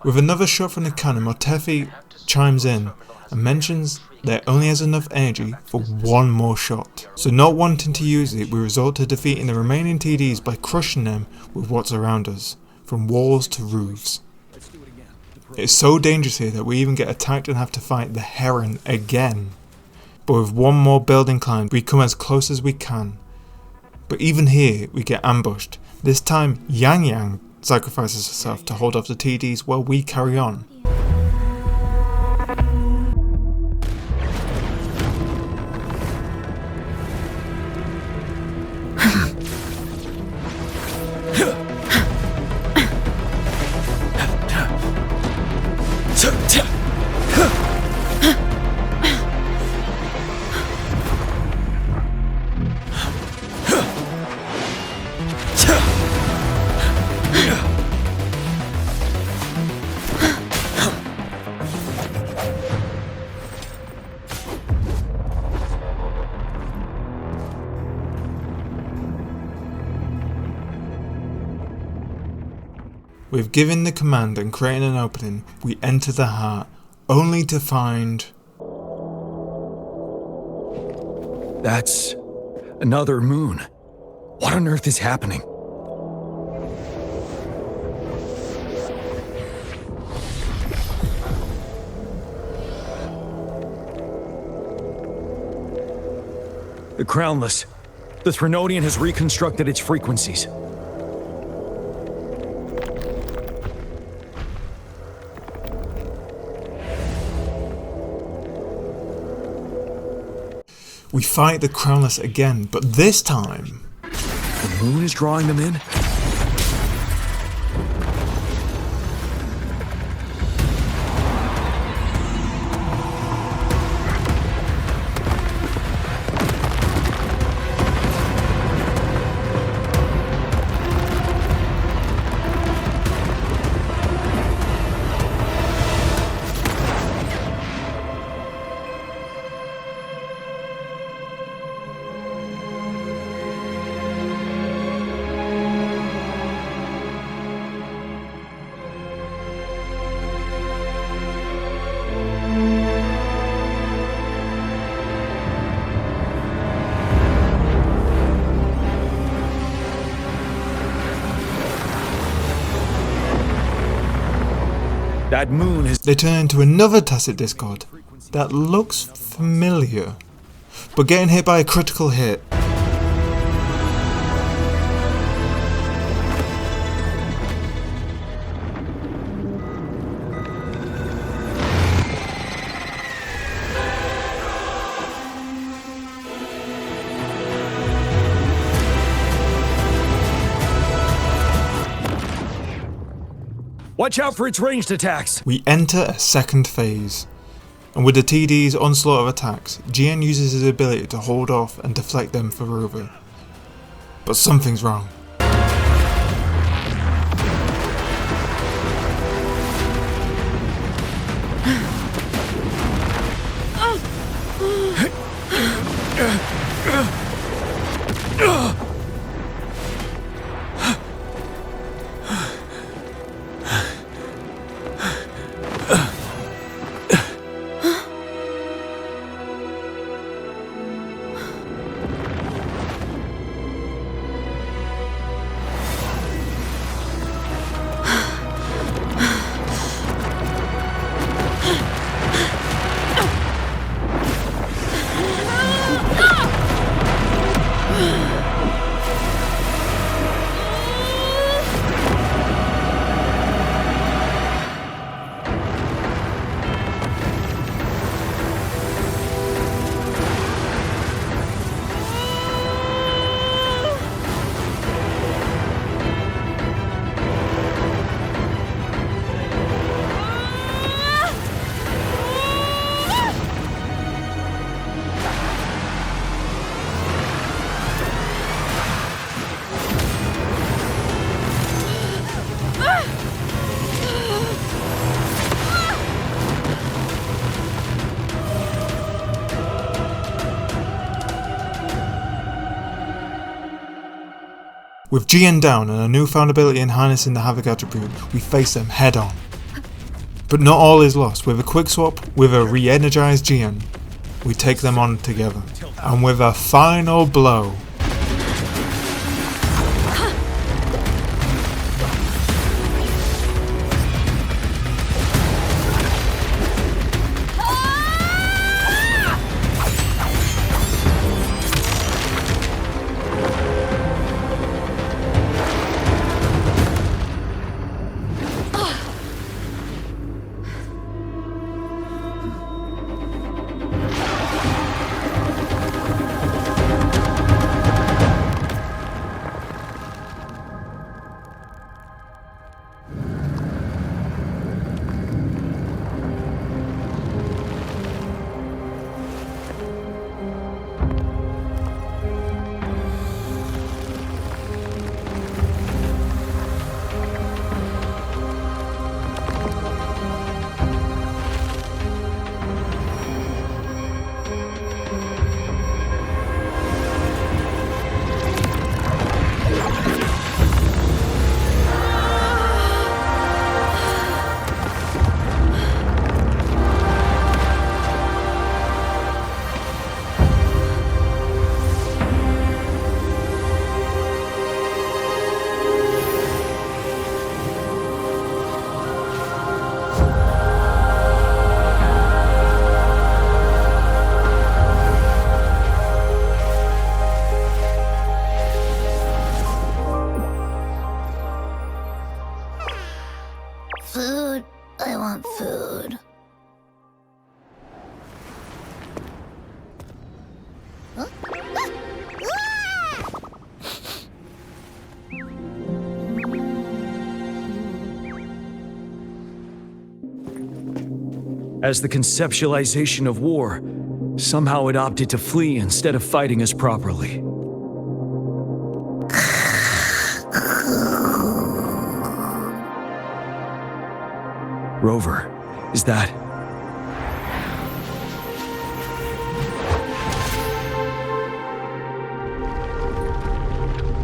A: With another shot from the cannon, Mortefi chimes in and mentions that it only has enough energy for one more shot. So not wanting to use it, we resort to defeating the remaining TDs by crushing them with what's around us, from walls to roofs. It is so dangerous here that we even get attacked and have to fight the Heron again. But with one more building climbed, we come as close as we can. But even here, we get ambushed. This time, Yang Yang sacrifices herself to hold off the TDs while we carry on. With giving the command and creating an opening, we enter the heart, only to find...
G: That's another moon. What on earth is happening? The Crownless. The Frenodian has reconstructed its frequencies.
A: We fight the Crownless again, but this time...
G: The moon is drawing them in? That moon has...
A: They turn into another Tacet Discord that looks familiar, but getting hit by a critical hit.
G: Watch out for its ranged attacks!
A: We enter a second phase. and with the TD's onslaught of attacks, Jian uses his ability to hold off and deflect them for Rover. But something's wrong. With Jian down and a newfound ability in harnessing the Havoc attribute, we face them head on. But not all is lost. With a quick swap with a re-energized Jian, we take them on together. And with a final blow,
M: Food. I want food. Huh?
G: As the conceptualization of war, somehow it opted to flee instead of fighting us properly. Rover, is that...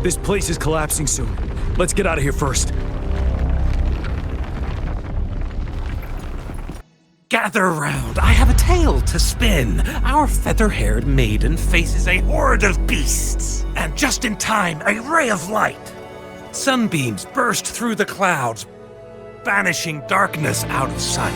G: This place is collapsing soon. Let's get out of here first.
J: Gather round, I have a tale to spin. Our feather-haired maiden faces a horde of beasts. And just in time, a ray of light. Sunbeams burst through the clouds, banishing darkness out of sight.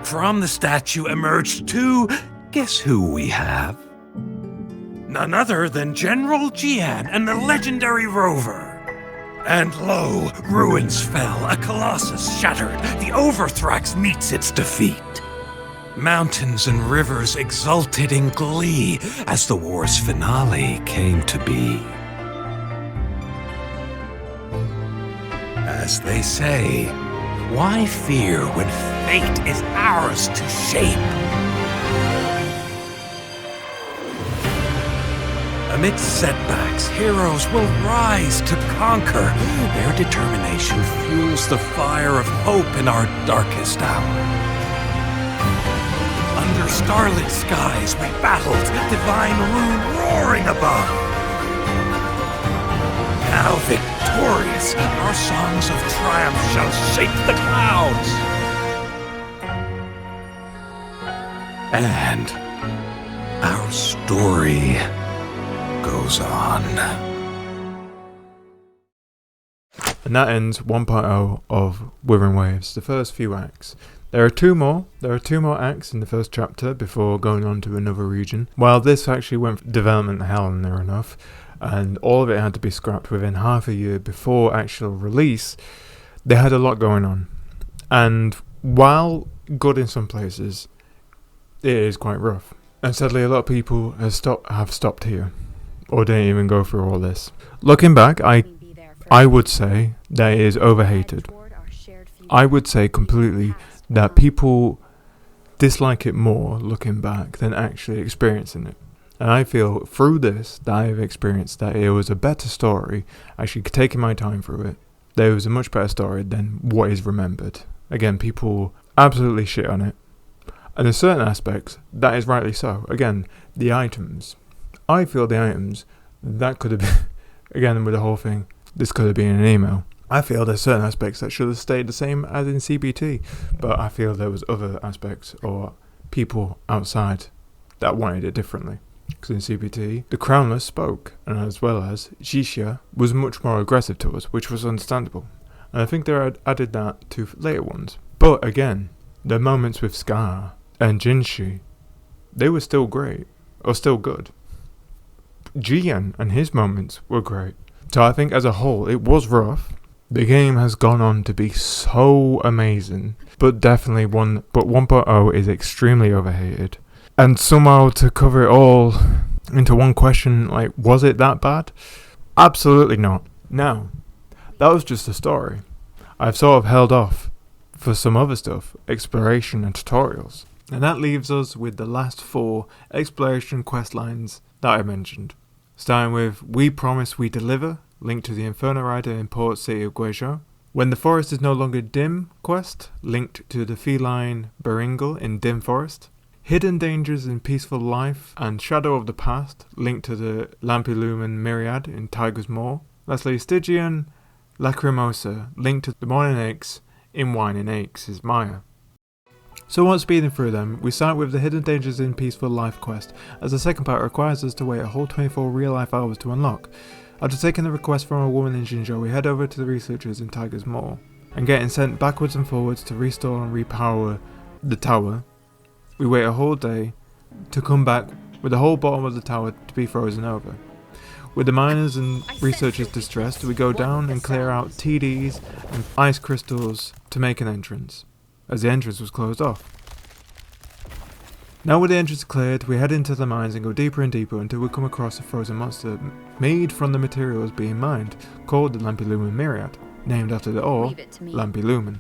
J: From the statue emerged two... Guess who we have? None other than General Jian and the legendary Rover. And lo, ruins fell, a colossus shattered, the Overthrax meets its defeat. Mountains and rivers exulted in glee as the war's finale came to be. As they say, Why fear when fate is ours to shape? Amidst setbacks, heroes will rise to conquer. Their determination fuels the fire of hope in our darkest hour. Under starlit skies we battled, divine rune roaring above. Now victorious, our songs of triumph shall shake the clouds. And our story goes on.
A: And that ends 1.0 of WutheringWaves, the first few acts. There are two more acts in the first chapter before going on to another region. While this actually went for development hell near enough, and all of it had to be scrapped within half a year before actual release, they had a lot going on. And while good in some places, it is quite rough. And sadly a lot of people have stopped here, or didn't even go through all this. Looking back, I would say that it is overhated. I would say completely that people dislike it more looking back than actually experiencing it. And I feel through this that I have experienced that it was a better story, actually taking my time through it, that it was a much better story than what is remembered. Again, people absolutely shit on it. And in certain aspects, that is rightly so. Again, the items. I feel the items, that could have been, again with the whole thing, this could have been an email. I feel there's certain aspects that should have stayed the same as in CBT, but I feel there was other aspects or people outside that wanted it differently. Because in CBT, the Crownless spoke, and as well as Guixu was much more aggressive to us, which was understandable. And I think they added that to later ones. But again, the moments with Scar and Jinzhou, they were still great, or still good. Jian and his moments were great. So I think as a whole, it was rough. The game has gone on to be so amazing, but definitely 1.0 is extremely overhated. And somehow to cover it all into one question, like, was it that bad? Absolutely not. Now, that was just a story. I've sort of held off for some other stuff, exploration and tutorials. And that leaves us with the last 4 exploration quest lines that I mentioned. Starting with We Promise We Deliver, linked to the Inferno Rider in port city of Guixu. When the Forest is No Longer Dim quest, linked to the feline Beringal in Dim Forest. Hidden Dangers in Peaceful Life and Shadow of the Past, linked to the Lampilumen Myriad in Tiger's Maw. Lastly, Stygian Lacrimosa, linked to the Morning Aches in Whining Aches is Mire. So once speeding through them, we start with the Hidden Dangers in Peaceful Life quest, as the second part requires us to wait a whole 24 real life hours to unlock. After taking the request from a woman in Jinzhou, we head over to the researchers in Tiger's Maw, and getting sent backwards and forwards to restore and repower the tower. We wait a whole day to come back with the whole bottom of the tower to be frozen over. With the miners and researchers distressed, we go down and clear out TDs and ice crystals to make an entrance, as the entrance was closed off. Now with the entrance cleared, we head into the mines and go deeper and deeper until we come across a frozen monster made from the materials being mined, called the Lampilumen Myriad, named after the ore, Lampilumen.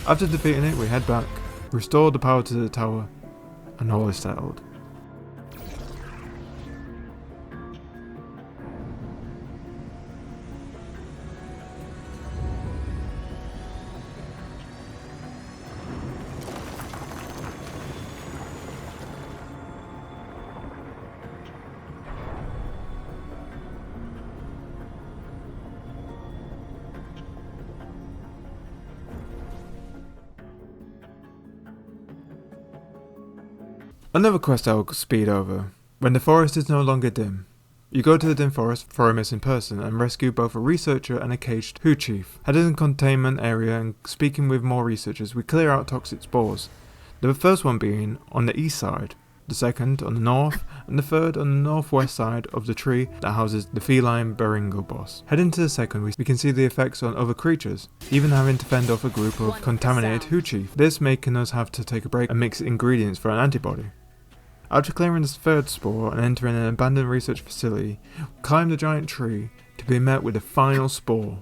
A: After defeating it, we head back, restore the power to the tower, and all is settled. Another quest I'll speed over. When the forest is no longer dim. You go to the dim forest for a missing person and rescue both a researcher and a caged Hu chief. Headed in containment area and speaking with more researchers, we clear out toxic spores. The first one being on the east side, the second on the north, and the third on the northwest side of the tree that houses the feline Beringal boss. Heading to the second, we can see the effects on other creatures, even having to fend off a group of contaminated Hu chief. This making us have to take a break and mix ingredients for an antibody. After clearing the third spore and entering an abandoned research facility, we climb the giant tree to be met with the final spore.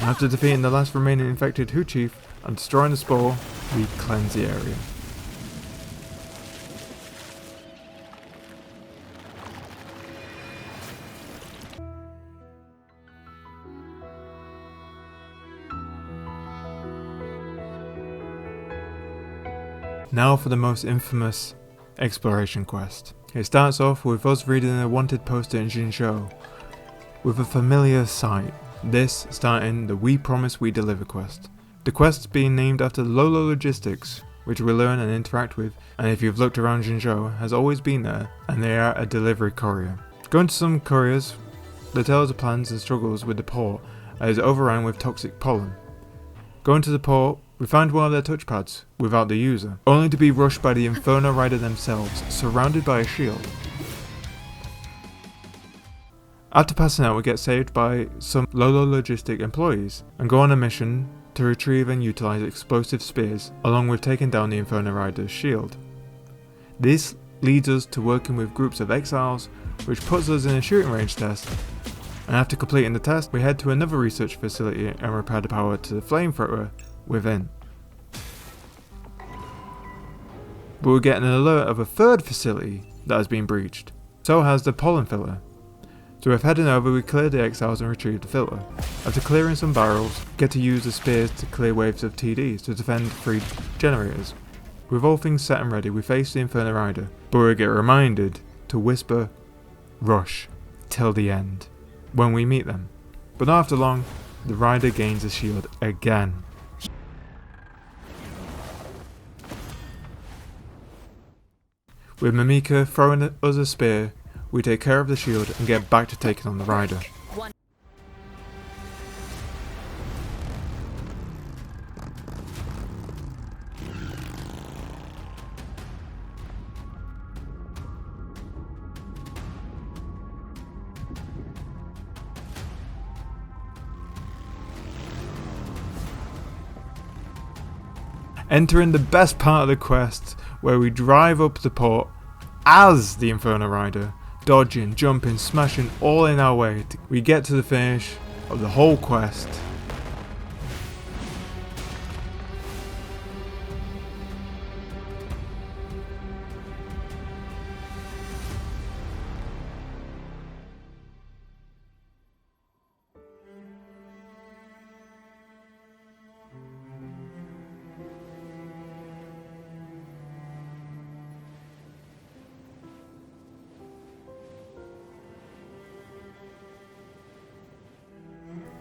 A: After defeating the last remaining infected Hu Chief and destroying the spore, we cleanse the area. Now for the most infamous exploration quest. It starts off with us reading a wanted poster in Jinzhou with a familiar sight, this starting the We Promise We Deliver quest. The quest being named after Lolo Logistics, which we learn and interact with, and if you've looked around Jinzhou, has always been there, and they are a delivery courier. Going to some couriers, they tell us the plans and struggles with the port as overrun with toxic pollen. Going to the port, we find one of their touchpads without the user, only to be rushed by the Inferno Rider themselves, surrounded by a shield. After passing out, we get saved by some Lolo Logistic employees and go on a mission to retrieve and utilize explosive spears, along with taking down the Inferno Rider's shield. This leads us to working with groups of exiles, which puts us in a shooting range test, and after completing the test, we head to another research facility and repair the power to the flamethrower within. But we get an alert of a third facility that has been breached. So has the pollen filter. So if heading over, we clear the exiles and retrieve the filter. After clearing some barrels, get to use the spears to clear waves of TDs to defend 3 generators. With all things set and ready, we face the Inferno Rider, but we get reminded to whisper, "Rush, till the end," when we meet them. But not after long, the Rider gains a shield again. With Mimika throwing us a spear, we take care of the shield and get back to taking on the Rider. Entering the best part of the quest, where we drive up the port as the Inferno Rider, dodging, jumping, smashing all in our way. We get to the finish of the whole quest.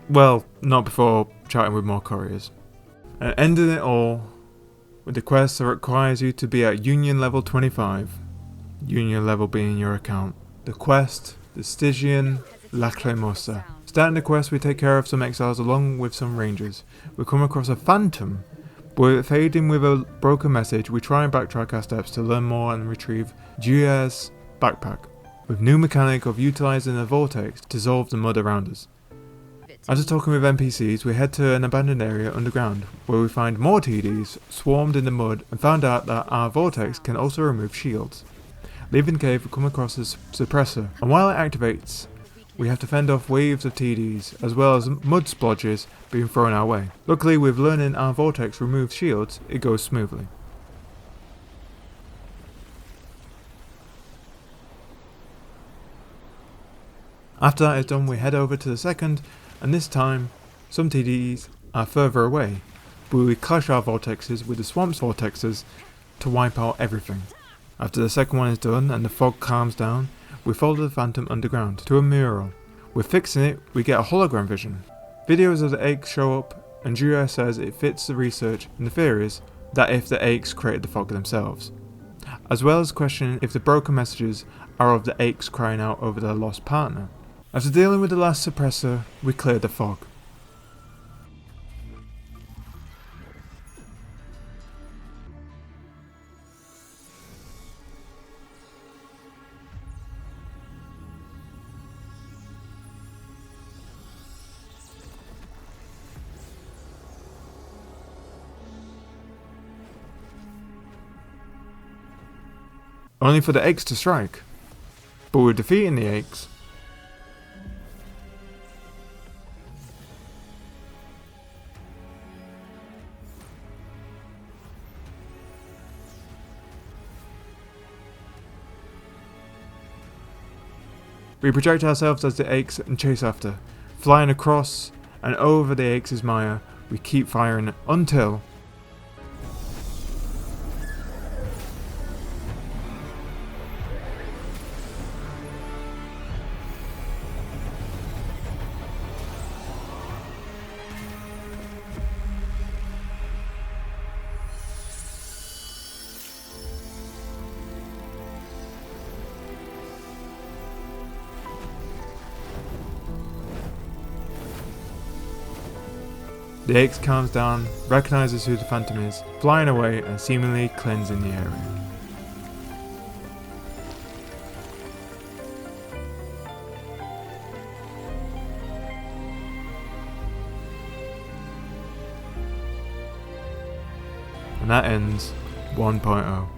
A: Well, not before chatting with more couriers. And ending it all with the quest that requires you to be at Union level 25. Union level being your account. The quest, the Stygian Lacrimosa. Starting the quest, we take care of some exiles along with some rangers. We come across a phantom, but fading with a broken message, we try and backtrack our steps to learn more and retrieve Juya's backpack, with new mechanic of utilising a vortex to dissolve the mud around us. After talking with NPCs, we head to an abandoned area underground, where we find more TDs swarmed in the mud and found out that our vortex can also remove shields. Leaving the cave, we come across a suppressor, and while it activates, we have to fend off waves of TDs, as well as mud splodges being thrown our way. Luckily, with learning our vortex removes shields, it goes smoothly. After that is done, we head over to the second, and this time, some TDs are further away, but we clash our vortexes with the swamp's vortexes to wipe out everything. After the second one is done and the fog calms down, we follow the phantom underground to a mural. With fixing it, we get a hologram vision. Videos of the eggs show up, and Juya says it fits the research and the theories that if the eggs created the fog themselves, as well as questioning if the broken messages are of the eggs crying out over their lost partner. After dealing with the last suppressor, we clear the fog. Only for the eggs to strike. But we're defeating the eggs. We project ourselves as the Aches and chase after. Flying across and over the Aches' mire, we keep firing until... The Aches calms down, recognises who the Phantom is, flying away and seemingly cleansing the area. And that ends 1.0.